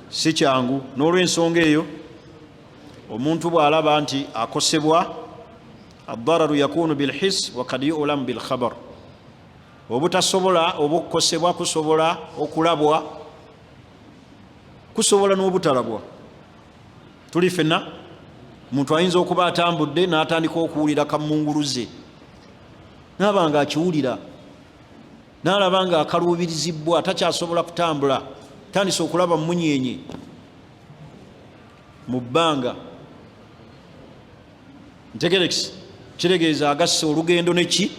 Speaker 1: si kyangu. N'olw'ensonga eyo omuntu bw'alaba nti akosebwa, addararu yakunu bilhis wa kad yu'lamu bilkhabar, obutasobola obukosebwa kusobola okulabwa, kusobola n'obutalabwa. Tuli ffenna omuntu ayinza okuba atambudde n'atandika okuwulira kamunguluze, n'aba nga akiwulira, n'alaba nga akaluubirizibwa takyasobola kutambula, tandise okulaba mumunyenye mu bbanga. Ntegerekisi kiregeeza agasse olugendo neki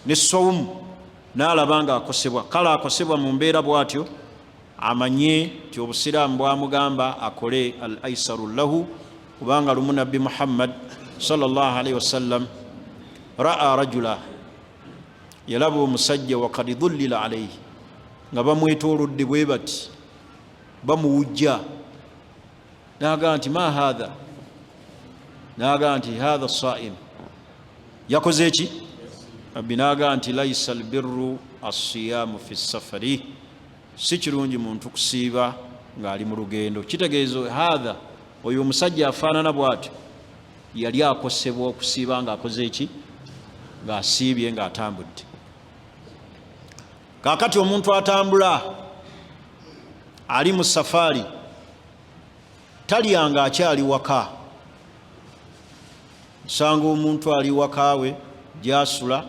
Speaker 1: ne sawumu, n'alaba nga akosebwa. Kale akosebwa mu mbeera bw'atyo amanye nti obusiraamu bwamugamba akole al aisaru lahu, kubanga lumu Nabbi Muhammad sallallahu alaihi wasallam ra'a rajula, yalaba omusajja wakad dhullila alaihi, nga bamwetoolodde bwe bati bamuwujja. N'agamba nti ma hadha, n'agamba nti hadha saim, yakoze ki? Nabbi n'agamba nti laisa albirru assiyaamu fi safari, si kirungi muntu kusiiba ng'ali mu lugendo. Kitegeezo hadha, oyo omusajja afaanana bw'atyo yali akosebwa okusiiba ng'akoze ki? Ng'asiibye ng'atambudde. Kaakati omuntu atambula ali mu safaari talyanga akyali waka. Nsanga omuntu ali wakaawe gy'asula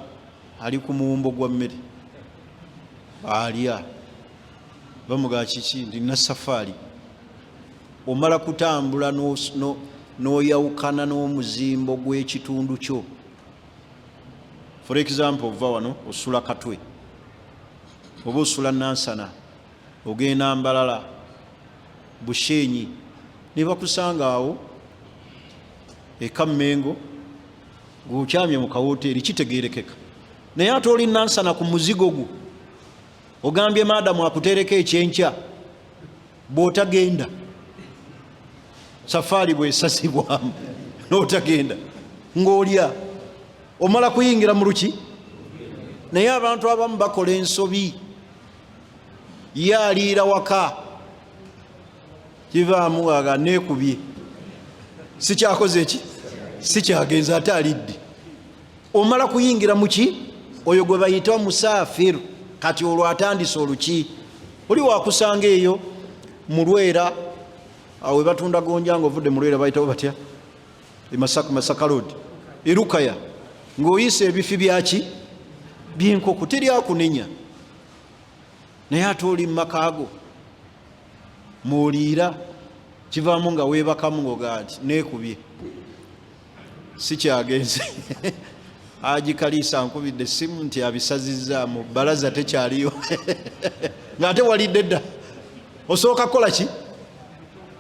Speaker 1: ali ku muwumbo gwa mmere alya, bamugaa kiki ndina safaari. Omala kutambula n'oyawukana n'omuzimbo gw'ekitundu kyo. For example, ova wano osula Katwe, oba osula Nansana, ogenda Mbalala, Busheenyi, ne bakusanga awo eka Mmengo ng'okyamye mu kawoteeri, kitegeerekeka. Naye ate oli Nansana ku muzigo gwo ogambye maadamu akutereka ekyenkya, bw'otagenda safaari bw'esasibwamu n'otagenda ng'olya, omala kuyingira mu luki. Naye abantu abamu bakola ensobi, ye aliira waka, kivaamu aga neekubye, si kyakoze eki, si kyagenza, ate alidde. Omala kuyingira mu ki? Oyo gwe bayita musaafiru. Kati olwo atandise oluki. Oli wakusanga eyo mu Lwera, awo batunda gonja ng'ovudde mu Lwera bayitawo batya, Masaka Road, Erukaya, ng'oyise ebifi byaki by'enkoko, teri akunenya. Naye ate oli mu makaago mw'oliira, kivaamu nga weebakamu ng'ogaa nti neekubye, si kyagenze. Agikaliisa nkubidde essimu nti abisazizza mu bbalaza tekyaliyo. Ng'ate walidde dda. Osooka kukola ki?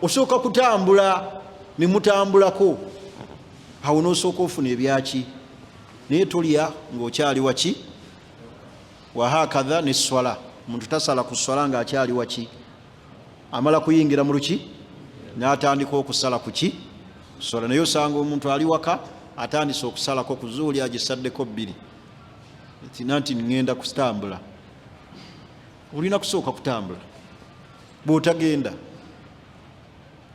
Speaker 1: Osooka kutambula, ne mutambulako, awo n'osooka ofuna ebyaki. Naye tolya ng'okyali waki? Wahakadha ne swala. Omuntu tasala ku swala ng'akyali waki? amala kuyingira mu luki n'atandika okusala kuki kusola. Naye osanga omuntu ali waka atandise okusalako ku zuuli agisaddeko 2 nanti ngenda kutambula. Olina kusooka kutambula bw'otagenda.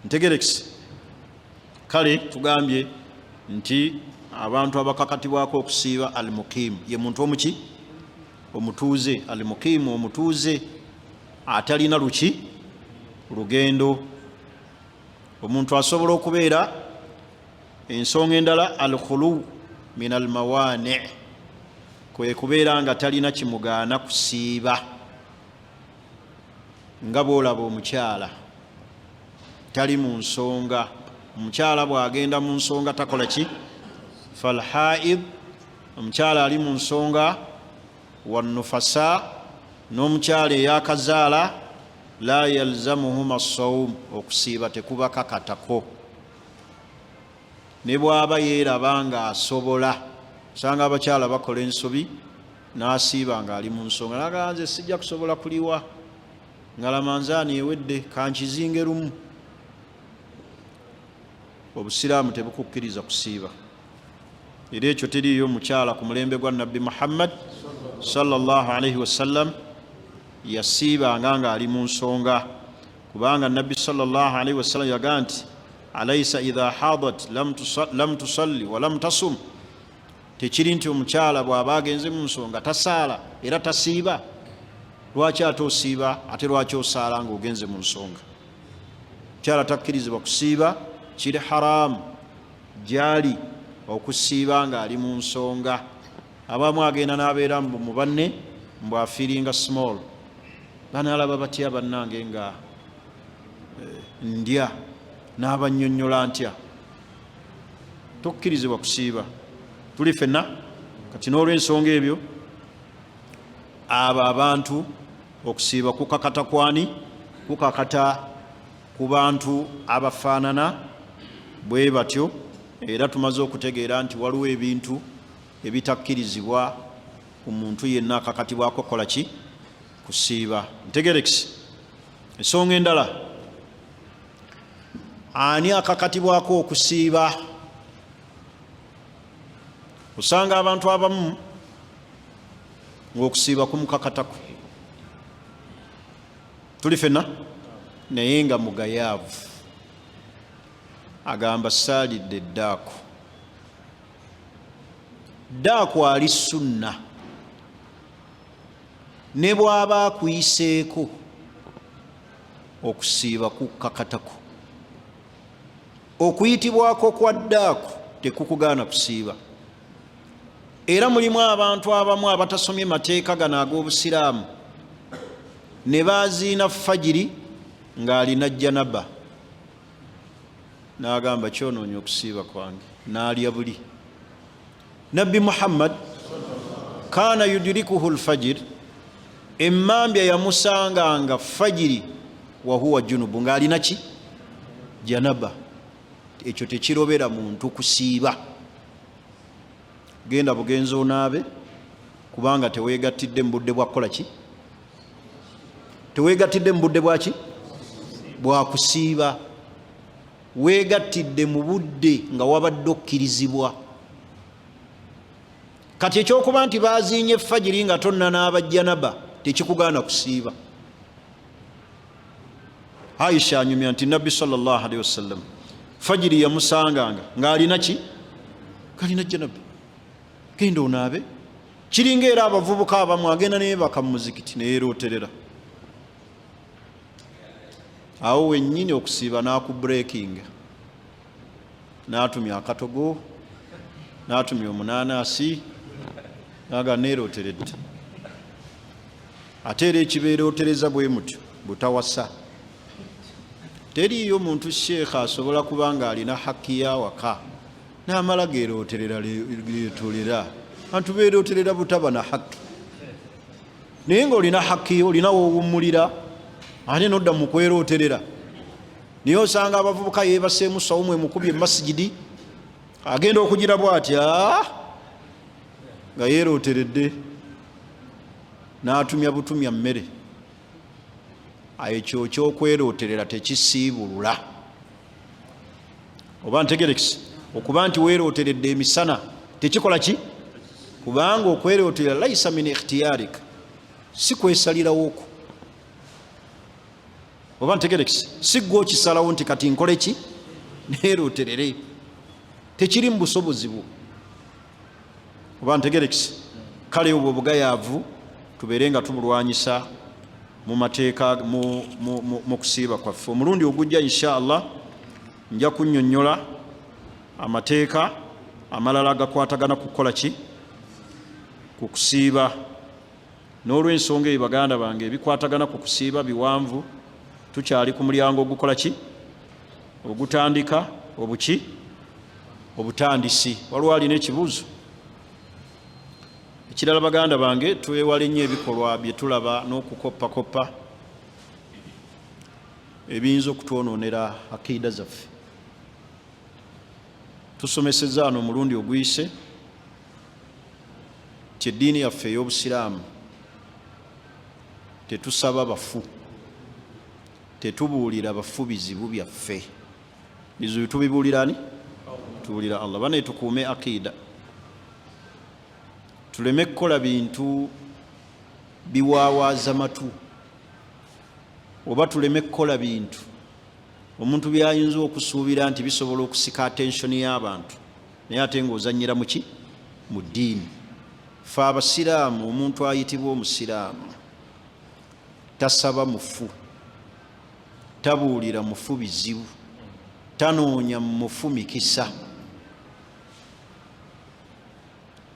Speaker 1: Ntegerekisi. Kale tugambye nti abantu abakakatibwako okusiiba al-muqiim ye muntu omuki omutuuze. Al-muqiim omutuuze atalina luki lugendo. Omuntu asobola okubeera ensonga endala al-khulu min al-mawaani, kwe kubeera nga talina kimugaana kusiiba. Nga bw'olaba omukyala tali mu nsonga. Omukyala bw'agenda mu nsonga takola ki? Falhaid, omukyala ali mu nsonga, wannufasa, n'omukyala eyakazaala, la yalzamuhuma as-sawm, okusiiba tekuba kakatako. Ne bw'aba yeeraba nga asobola, osanga abakyala bakola ensobi n'asiiba nga ali mu nsonga, naga nze sijja kusobola kuliwa, nga lamanzaani ewedde, kankizinge lumu. Obusiraamu tebukukkiriza kusiiba. Era ekyo teriiyo mukyala ku mulembe gwa Nabbi Muhammad sallallahu alaihi wasallam yasiibanga nga ali mu nsonga, kubanga Nabbi sallallahu alaihi wasallam yagaa nti alaysa idha hadat lam tusalli wa lam tasum, tekiri nti omukyala bw'aba agenze mu nsonga tasaala era tasiiba. Lwaki ate osiiba ate lwaki osaala nga ogenze mu nsonga? Mukyala takkirizibwa kusiiba, kiri haramu gyali okusiiba nga ali mu nsonga. Abamu agenda n'abeera mu banne mbwafiiringa small, banaalaba batya bannange nga ndya n'abannyonnyola ntya. Tokkirizibwa kusiiba. Tuli ffenna kati n'olw'ensonga ebyo abo abantu okusiiba kukakata kwani? Kukakata ku bantu abafaanana bwe batyo. Era tumaze okutegeera nti waliwo ebintu ebitakkirizibwa ku muntu yenna akakatibwako kola ki? Kusiiba. Ntegerekisi. Ensonga endala, ani akakatibwako okusiiba? Osanga abantu abamu ng'okusiiba kumukakatako. Tuli ffenna naye nga mugayaavu, agamba saalidde eddaaku. Ddaaku ali sunna, ne bw'aba akuyiseeko okusiiba kukakatako. Okuyitibwako kwa ddaaku tekukugaana kusiiba. Era mulimu abantu abamu abatasomye mateeka gano ag'obusiraamu ne baaziina fajiri ng'alina janaba, n'agamba kyonoonya okusiiba kwange, n'alya buli. Nabbi Muhammad kaana yudrikuhu lfajir, emmambya yamusanganga fajiri wa huwa junubu, ng'alina ki? Janaba. Ekyo tekirobera muntu kusiiba. Genda bugenzi onaabe, kubanga teweegattidde mu budde bwa kukola ki? Teweegattidde mu budde bwaki? Bwa kusiiba. Weegattidde mu budde nga wabadde okkirizibwa. Kati ekyokuba nti baaziinye fajiri nga tonna n'abajjanaba tekikugaana kusiiba. Aisha anyumya nti Nabbi sallallahu alaihi wasallam fajiri yamusanganga ng'alina ki? Kalina janaba. Genda onaabe. Kiringa era abavubuka abamu agenda naye baka mu muzikiti neyeroterera. Awo wennyini okusiiba n'akubureekinga, n'atumya akatogo, n'atumya omunaanaasi, naga neeroteredde. Ate era ekibeerotereza bwe mutyo butawasa. Teriiyo muntu sheekha asobola kuba nga alina hakki y'awaka n'amala geeroterera leetolera. Abantu beeroterera butaba na hakki. Naye ng'olina hakki, olina woowummulira, ate n'odda mu kweroterera. Naye osanga abavubuka yeebaseemu sawumu emukubye masijidi, agenda okugira bw'atya nga yeeroteredde, n'atumya butumya mmere. ekyo kyokweroterera tekisiibulula. Oba ntegerekisi okuba nti weeroteredde emisana tekikola ki? Kubanga okweroterera laisa min ikhtiyarik, si kwesalirawooko. Oba ntegerekisi si gwe okisalawo nti kati nkole ki neeroterere, tekiri mu busobozi bwo. Oba ntegerekisi kale obwo obugayaavu tubeere nga tubulwanyisa mu mateeka mu kusiiba kwaffe. Omulundi ogujja insha Allah nja kunnyonnyola amateeka amalala agakwatagana ku kukola ki, ku kusiiba. N'olw'ensonga eyo baganda bange ebikwatagana ku kusiiba biwanvu, tukyali ku mulyango ogukola ki, ogutandika obuki, obutandisi. Waliwo alina ekibuuzo? Ekirala baganda bange twewale nnyo ebikolwa bye tulaba n'okukoppa ebiyinza okutwonoonera akiida zaffe. Tusomesezza wano omulundi oguyise ti eddiini yaffe ey'Obusiraamu tetusaba bafu, tetubuulira bafu bizibu byaffe. Bizibu tubibuulira ani? Tubuulira Allah. Bane tukuume akiida, tuleme kukola bintu biwaawaaza matu, oba tuleme kukola bintu omuntu byayinza okusuubira nti bisobola okusika attention y'abantu naye ate ng'ozannyira mu ki? Mu ddiini. Ffe Abasiraamu, omuntu ayitibwa Omusiraamu tasaba mufu, tabuulira mufu bizibu, tanoonya mufu mikisa,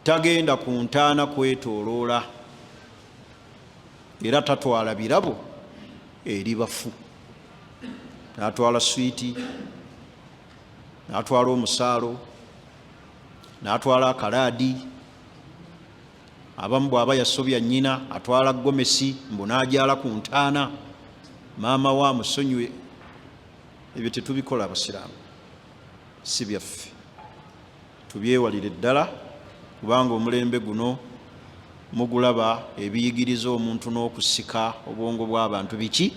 Speaker 1: tagenda ku ntaana kwetooloola, era tatwala birabo eri bafu. N'atwala swiiti, n'atwala omusaalo, n'atwala akalaadi. Abamu bw'aba yasobya nnyina atwala gomesi mbu n'agyala ku ntaana, maama wa musonyiwe. Ebyo tetubikola Abasiraamu, si byaffe. Tubyewalire ddala kubanga omulembe guno mugulaba ebiyigiriza omuntu n'okusika obwongo bw'abantu biki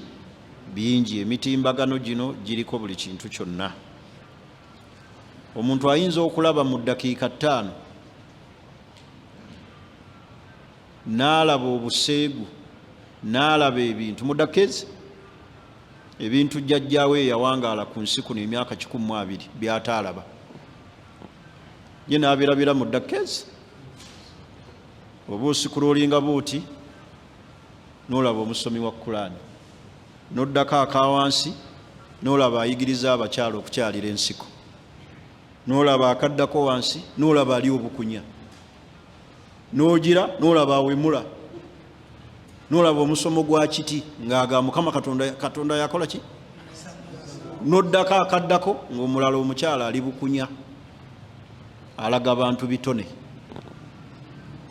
Speaker 1: bingi. Emitimbagano gino giriko buli kintu kyonna. Omuntu ayinza okulaba mu ddakiika 5 n'alaba obuseegu, n'alaba ebintu mu ddakezi, ebintu jjajjaawe eyawangaala ku nsi kuno emyaka 12 by'ataalaba, ye n'abirabira mu ddakezi. Oba osikula buuti n'olaba omusomi wa Qur'ani, n'oddako akawansi n'olaba ayigiriza abakyala okukyalira ensiko, n'olaba akaddako wansi n'olaba ali obukunya, n'ogira n'olaba awemula, n'olaba omusomo gwa kiti ng'aga Mukama Katonda yakola ki, n'oddako akaddako ng'omulala omukyala ali bukunya alaga abantu bitone.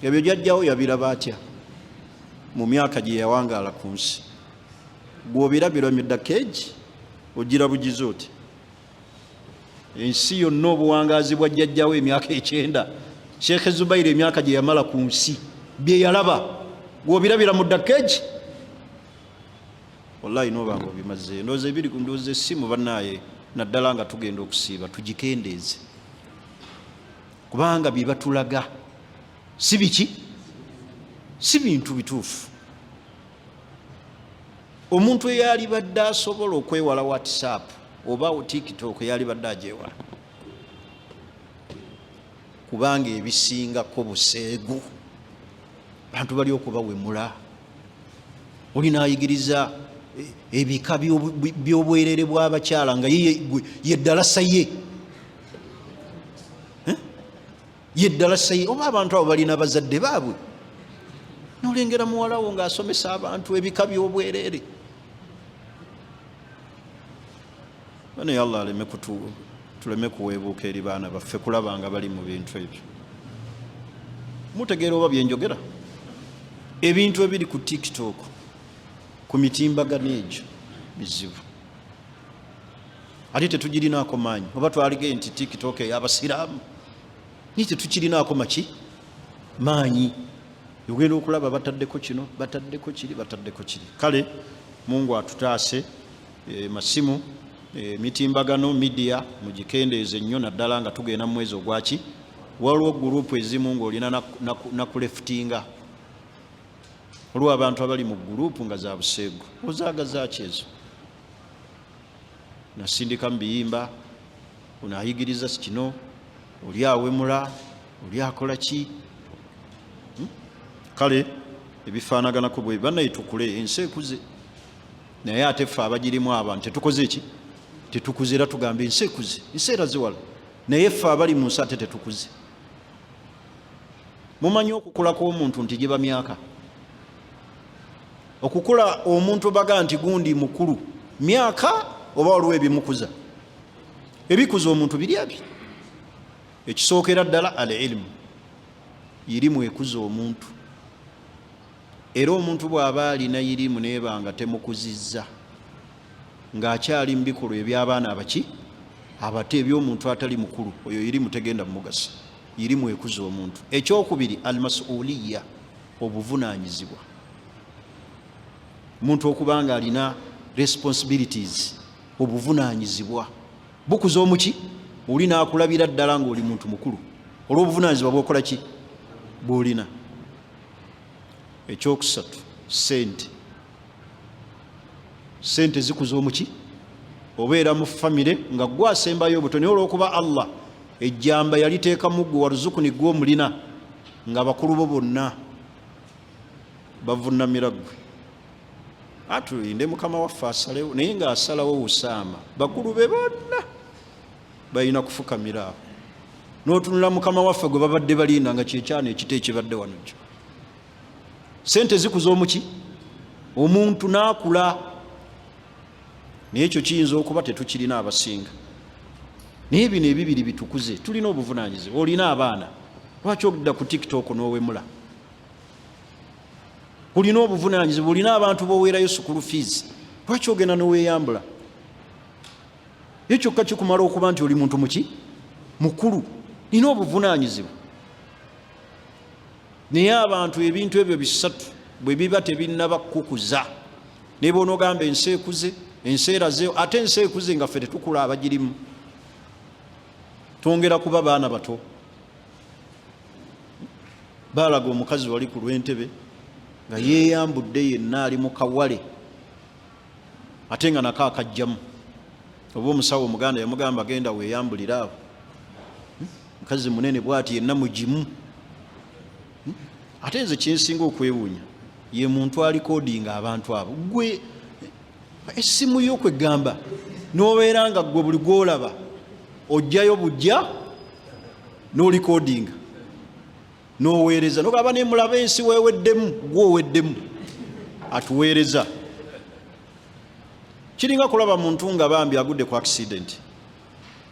Speaker 1: Ebyo jjajjawo yabiraba atya mu myaka gye yawangaala ku nsi? Bw'obirabira mu ddakeegi ogira bugize oti? Ensi yonna obuwangaazi bwa jjajjawo emyaka 9, Sheikh Zubair emyaka gye yamala ku nsi bye yalaba, bw'obirabira mu ddakeegi wallahi n'obanga obimaze. Ndowooza ebiri ku ndowooza essimu bannaaye, naddala nga tugenda okusiiba tugikendeeze, kubanga bye batulaga si biki, si bintu bituufu. Omuntu eyali badde asobola okwewala WhatsApp oba TikTok eyali badde agyewala, kubanga ebisingako buseegu, bantu bali okubawemula. Oli n'ayigiriza ebika by'obwerere bw'abakyala nga ye ddalasa ye, ye ddalasa ye. Oba abantu abo balina bazadde baabwe, n'olengera muwalawo ng'asomesa abantu ebika by'obwerere. Naye Allah aleme tuleme kuweebuuka eri baana baffe kulaba nga bali mu bintu ebyo. Mutegeera oba byenjogera? Ebintu ebiri ku TikTok, ku mitimbagano egyo bizibu, ate tetugirinaako maanyi. Oba twalige nti TikTok ey'Abasiraamu, naye tetukirinaako maki maanyi. Ogenda okulaba bataddeko kino, bataddeko kiri, bataddeko kiri. Kale Mungu atutaase. Masimu mitimbagano media mugikendeeze nnyo naddala nga tugenda mu mwezi ogwaki. Waliwo gurupu ezimu ng'olina nakulefutinga. Waliwo abantu abali mu gurupu nga za buseegu. Ozaagazaaki ezo? Nasindika mu biyimba, onaayigiriza kino, oli awemula, oli akola ki? Kale ebifaanaganako bwe bannaye tukule, ensi ekuze. Naye ate ffe abagirimu abantu tetukoze eki? Tetukuze. Era tugambe ensi ekuze, ensi eraziwala. Naye ffe abali mu nsi ate tetukuze. Mumanyi okukula kw'omuntu nti giba myaka. Okukula omuntu baga nti gundi mukulu myaka oba waliwo ebimukuza. Ebikuza omuntu biri abi. Ekisookera ddala al ilmu, irimu ekuza omuntu. Era omuntu bw'aba alina irimu nebanga temukuzizza ng'akyali mu bikolwa eby'abaana abaki abato eby'omuntu atali mukulu, oyo irimu tegenda mumugasa. Irimu ekuza omuntu. Ekyokubiri almasuuliya, obuvunaanyizibwa. Omuntu okuba nga alina responsibilities, obuvunaanyizibwa bukuza omuki? Oli naakulabira ddala ng'oli muntu mukulu olw'obuvunaanyizibwa bw'okola ki? Bw'olina. Ekyokusatu sente. Sente zikuza omuki? Obeera mu famire nga gwe asembayo obuto, naye olw'okuba Allah ejjamba yaliteeka mu ggwe, waruzukuni gwe omulina, nga bakulu bo bonna bavunnamira ggwe. Atulinde Mukama waffe asalewo, naye ng'asalawo Usaama, bakulu be bonna balina kufukamira awo. N'otunula Mukama waffe gwe babadde balinda nga kyekyana ekito ekibadde wano kyo. Sente zikuza omuki? Omuntu n'akula. Naye ekyo kiyinza okuba tetukirina abasinga. Naye bino ebibiri bitukuze, tulina obuvunaanyizibwa. Olina abaana, lwaki odda ku TikTok n'owemula? Olina obuvunaanyizibwa. Olina abantu b'oweerayo school fees, lwaki ogenda n'oweeyambula? Ekyo kyokka kikumala okuba nti oli muntu muki? Mukulu. Nina obuvunaanyizibwa. Naye abantu ebintu ebyo bisatu bwe biba tebinnaba kukuza, ne bw'onogamba ensi ekuze, ensi erazeewo, ate ensi ekuze nga ffe tetukula abagirimu. Twongera kuba baana bato. Baalaga omukazi wali ku lw'entebe nga yeeyambudde yenna ali mu kawale, ate nga nako akajjamu. Oba omusawo omuganda yamugamba genda weeyambulira awo. Mukazi munene bw'ati yenna mugimu. Ate nze kyensinga okwewuunya ye muntu alikodinga abantu abo. Gwe essimu yo kwegamba n'obeera nga gwe buli gw'olaba ojjayo bujja n'olikodinga n'oweereza, n'ogamba ne mulaba ensi weeweddemu, gw'oweddemu atuweereza. Kiringa kulaba muntu nga bambi agudde ku accident,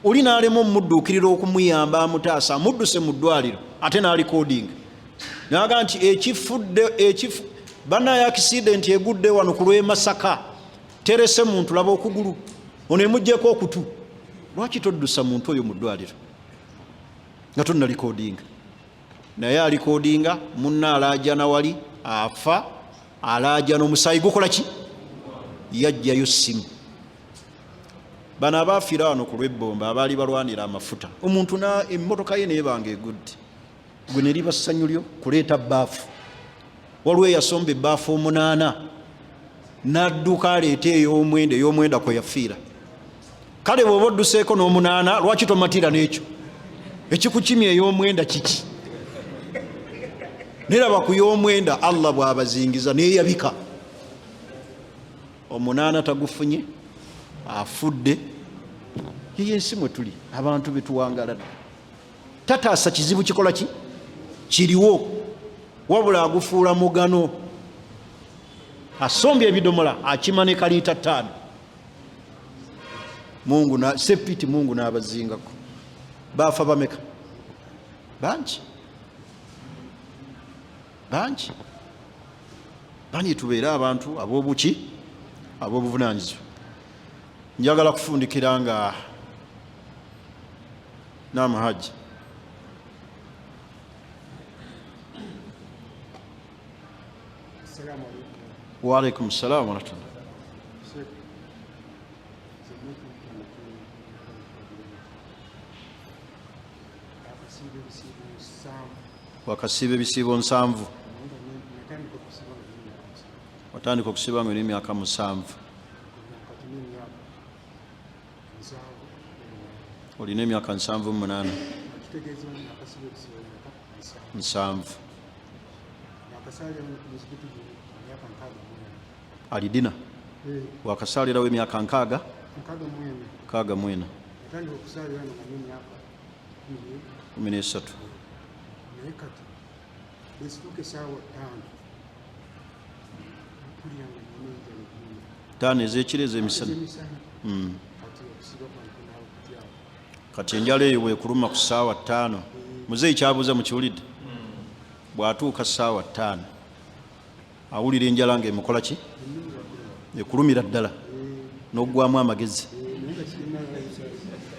Speaker 1: oli n'alema omudduukirira okumuyamba amutaasa, amudduse mu ddwaliro, ate n'alikodinga naga nti ekifu bannaye accident egudde wano ku lw'e Masaka, terese muntu laba okugulu, ono emugyeko okutu. Lwaki toddusa muntu oyo mu ddwaliro nga tonna likodinga? Naye alikodinga, munna alaajana wali afa, alaajana omusaayi gukola ki? Yajjayo simu. Bano abaafiira wano ku lw'ebbomba abaali balwanira amafuta, omuntu emmotoka ye neebanga egudde, gwe ne liba ssanyu lyo kuleeta baafu. Waliwo eyasomba ebbaafu 8 n'adduka aleeta ey'omwenda kwe yafiira. Kale bw'oba odduseeko n'8, lwaki tomatira n'ekyo ekikukimya ey'omwenda kiki? Neraba ku y'omwenda Allah bw'abazingiza neeyabika. 8 tagufunye, afudde. Ye ensi mwe tuli, abantu betuwangala. Tataasa kizibu kikola ki? Kiriwo, wabula agufuula mugano. Asombye ebidomola akima ne kalita 5. Mungu na sepiti, Mungu n'abazingako. Baafa bameka? Bangi. Bani tubeera abantu ab'obuki, ab'obuvunaanyizibwa. Njagala kufundikira nga n'amahaji. Wa alaikum salaam wa rahmatullah. wakasiiba ebisiibo 7 watandika okusiiba nga n'emyaka 7 olina emyaka 7 alidina wakasaalirawo emyaka 6 13 5 ez'ekiro emisana kati enjala eyo bwekuluma ku ssaawa 5 muzeeyi kyabuuza mukiwulidde bw'atuuka ssaawa 5 awulira enjala ng'emukola ki ekulumira ddala n'oggwamu amagezi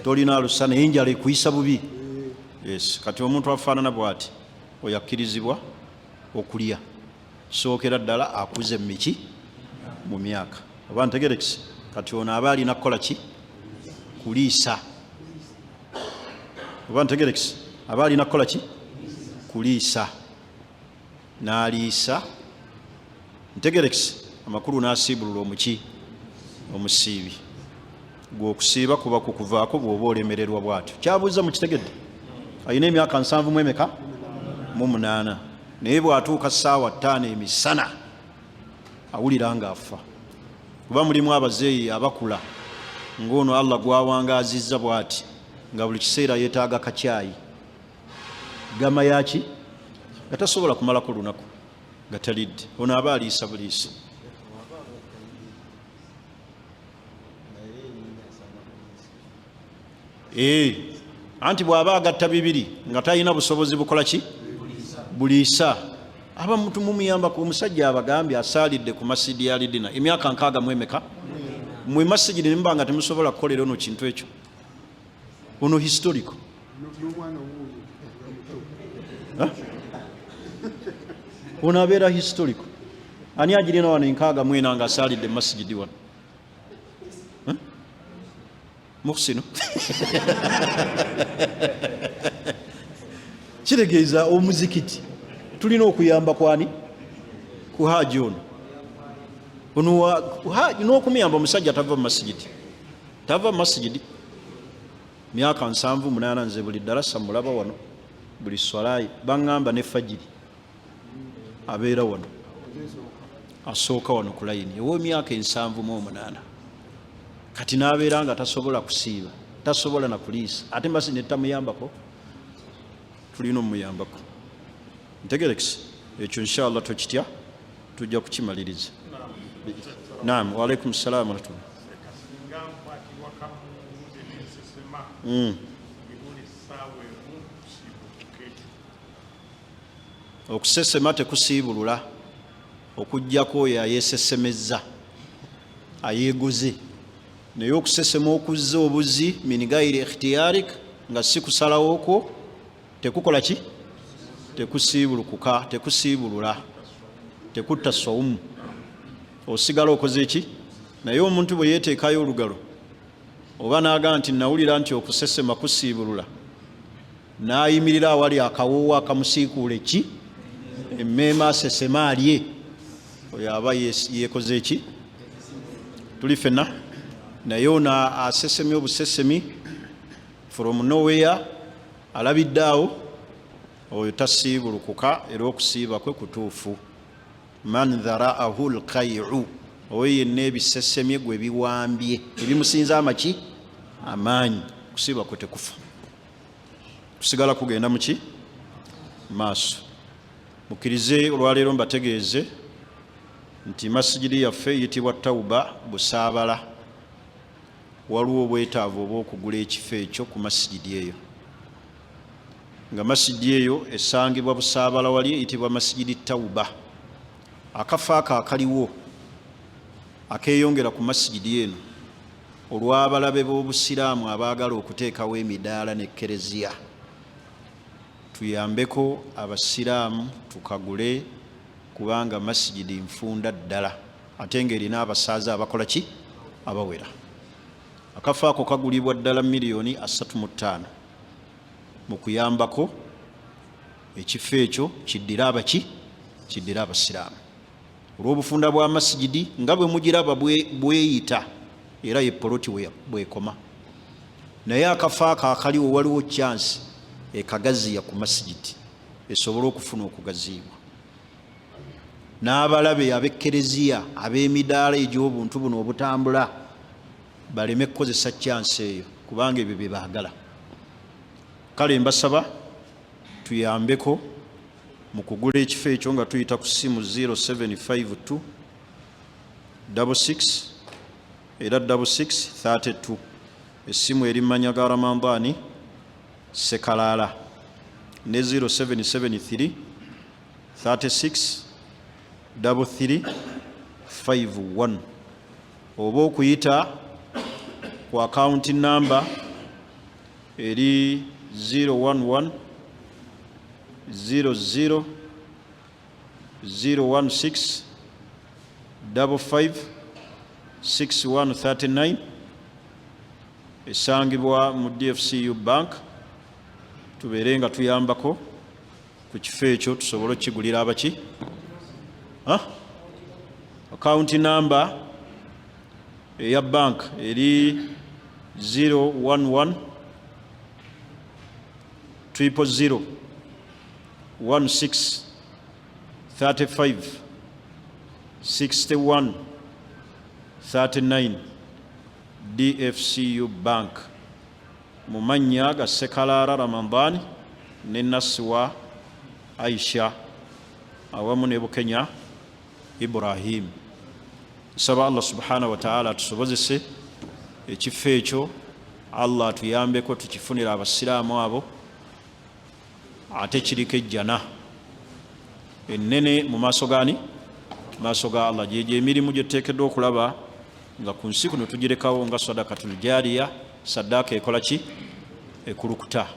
Speaker 1: tolina alusa naye enjala ekuyisa bubi. Yes, kati omuntu afaanana bw'ati oyo akkirizibwa okulya kisookera ddala akuze miki mu myaka oba ntegerekisi. Kati ono aba alina kukola ki kuliisa oba ntegerekisi aba alina kukola ki kuliisa n'aliisa ntegerekisi amakulu n'asiibulula omuki omusiibi gwe okusiiba kuba kukuvaako bw'oba olemererwa bw'atyo. Kyabuuza mukitegedde alina emyaka 7 mu 8 naye bw'atuuka ssaawa 5 emisana awulira ng'afa. Kuba mulimu abazeeyi abakula ng'ono Allah gwawangaazizza bw'ati nga buli kiseera yeetaaga kacyayi gama yaki nga tasobola kumalako lunaku nga talidde. Ono aba aliisa buliisa. Anti bw'aba agatta 2 nga talina busobozi bukola ki buliisa aba muntu mumuyambako. Omusajja abagambye asaalidde ku masidi ya lidina emyaka 60 mwe masijidi nimba nga temusobola kukolera ono kintu ekyo. Ono historical ono abeera historical. Ani agirina wano 60 nga asaalidde masijidi wano Muhsino kitegeeza omuzikiti tulina okuyamba kwani ku haji ono n'okumuyamba omusajja tava mu masijidi tava mu masijidi myaka 7-8 nze buli darasa mulaba wano buli swalayi baŋŋamba ne fajiri abeera wano asooka wano ku layini ew'emyaka 7-8 kati n'abeera nga tasobola kusiiba tasobola na kuliisa ate mbasi netamuyambako tulina omuyambako. Ntegerekisi ekyo inshallah tokitya tujja kukimaliriza. Naam, wa alaikum salaam wa rahmatullah. Okusesema tekusiibulula okuggyako oyo ayeesesemezza ayeegoze naye okusesema okuzza obuzi min gairi ikhtiyaarik nga si kusalawo okwo tekukola ki tekusiibulukuka tekusiibulula tekutta sawumu osigala okoze eki. Naye omuntu bwe yeeteekayo olugalo oba n'agamba nti nawulira nti okusesema kusiibulula n'ayimirira awali akawoowo akamusiikuula eki emmeema asesema alye oyo aba yeekoze eki tuli ffenna. Naye ono asesemye obusesemi from nowhere alabidde awo oyo tasiibulukuka era okusiiba kwe kutuufu. Man dharaahu lkai'u oyo yenna ebisesemye gwe biwambye ebimusinza amaki amaanyi kusiiba kwe tekufa kusigala kugenda muki maaso. Mukkirize olwaleero mbategeeze nti masijidi yaffe eyitibwa Tawba Busaabala waliwo obwetaavu obw'okugula ekifo ekyo ku masijidi eyo nga masijidi eyo esangibwa Busaabala wali eyitibwa masijidi Tawba. Akafo ako akaliwo akeeyongera ku masijidi eno olw'abalabe b'obusiraamu abaagala okuteekawo emidaala n'ekkereziya. Tuyambeko abasiraamu tukagule kubanga masijidi nfunda ddala ate ng'erina abasaaza abakola ki abawera. Akafo ako kagulibwa ddala miliyoni 35 mu kuyambako ekifo ekyo kiddira abaki kiddira abasiraamu olw'obufunda bwa masigidi nga bwe mugiraba bweyita era ye poloti bwekoma. Naye akafo ako akaliwo waliwo chance ekagaziya ku masigidi esobole okufuna okugaziibwa. N'abalabe ab'ekkereziya ab'emidaala egy'obuntu buno obutambula baleme kukozesa chance eyo kubanga ebyo bye baagala. Kale mbasaba tuyambeko mu kugula ekifo ekyo nga tuyita ku simu 0752 66 era 6632. Essimu eri Manyaga Ramadhani Sekalaala ne 0773 36 3351 oba okuyita ku akaunti namba eri 011 00 016 55 6139 esangibwa mu DFCU Bank. Tubeere nga tuyambako ku kifo ekyo tusobole okigulira abaki. Akaunti namba eya bank eri 011 000 16 35 61 39 DFCU Bank mu mannya ga Sekalaala Ramadhani ne Nasiwa Aisha awamu ne Bukenya Ibrahim. Saba Allah subhanahu wa ta'ala tusobozese ekifo ekyo Allah tuyambeko tukifunira abasiraamu abo ate kiriko ejjana ennene mu maaso gani maaso ga Allah gye emirimu gye tuteekeddwa okulaba nga ku nsi kuno tugirekawo nga sadakatul jaariya saddaaka ekola ki ekulukuta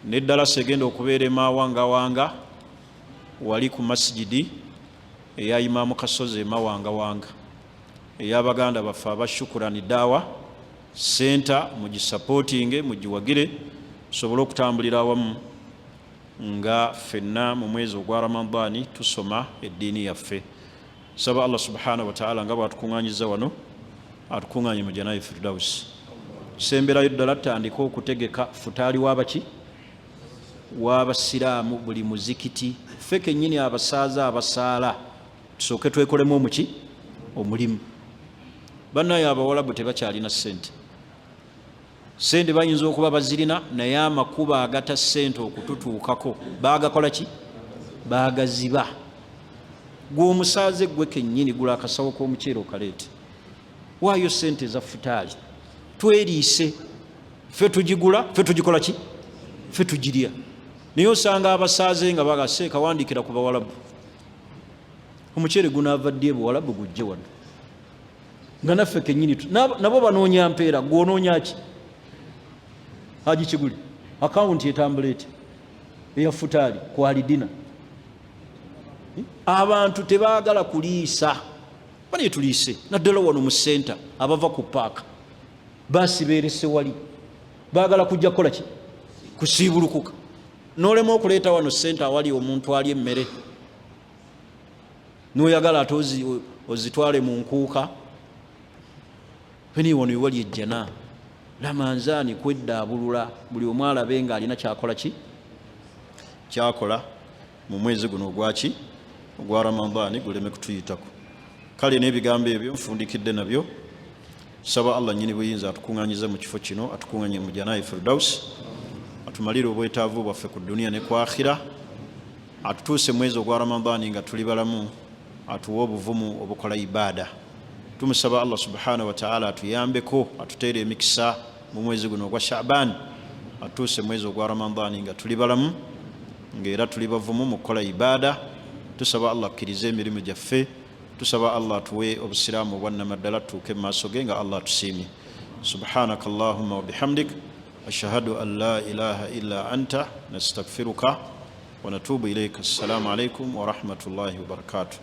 Speaker 1: neddala segenda okubeera emawangawanga wali ku masigidi eya Imaamu Kasozi emawangawanga ey'abaganda baffe abashukurani daawa senta mugisapootinge mugiwagire tusobole okutambulira awamu nga ffenna mu mwezi ogwa Ramadhani tusoma eddiini yaffe. Saba Allah subhanahu wa ta'ala nga bw'atukuŋŋaanyiza wano atukuŋŋaanye mu Jannatul Firdaus. Tusemberayo ddala tutandika okutegeka futaali w'abaki w'abasiraamu buli muzikiti ffe kennyini abasaaza abasaala tusooke twekolemu omuki omulimu. Bannaye Abawalabu tebakyalina ssente. Ssente bayinza okuba bazirina naye amakuba agata ssente okututuukako baagakola ki baagaziba. Gwe omusaaze gwe kennyini gula akasawo k'omuceere okaleete waayo ssente za futaali tweriise ffe tugigula ffe tugikola ki ffe tugirya. Naye osanga abasaaze nga bagase kawandiikira ku Bawalabu omuceere gunaava ddi Bawalabu gujje wano nga naffe kennyini nabo banoonya mpeera gw'onoonya ki Haji Kiguli akawunti etambula eti eya futaali kwalidina. Abantu tebaagala kuliisa bali tuliise naddala wano mu senta abava ku paaka baasi beerese wali baagala kujja kukola ki kusiibulukuka n'olema okuleeta wano senta awali omuntu ali emmere n'oyagala ate ozitwale mu nkuuka feni wano ewali ejjana lamanzaani kweddaabulula buli omu alabe nga alina kyakola ki kyakola mu mwezi guno ogwaki ogwa Ramadhani guleme kutuyitako. Kale n'ebigambo ebyo nfundikidde nabyo. Saba Allah nnyini buyinza atukuŋŋaanyize mu kifo kino atukuŋŋaanye mu Jannatul Firdaus atumalire obwetaavu bwaffe ku duniya ne ku akhira atutuuse mwezi ogwa Ramadhani nga tuli balamu atuwe obuvumu obukola ibaada. Tumusaba Allah subhanahu wa ta'ala atuyambeko atuteere emikisa mu mwezi guno ogwa Sha'ban atutuuse mwezi ogwa Ramadhani nga tuli balamu ng'era tuli bavumu mu kukola ibaada. Tusaba Allah akkirize emirimu gyaffe. Tusaba Allah tuwe obusiraamu obwannamaddala tuuke mu maaso ge nga Allah tusiimye. Subhanaka Allahumma wa bihamdik ashhadu an la ilaha illa anta nastaghfiruka wa natubu ilayka. Assalamu alaykum wa rahmatullahi wa barakatuh.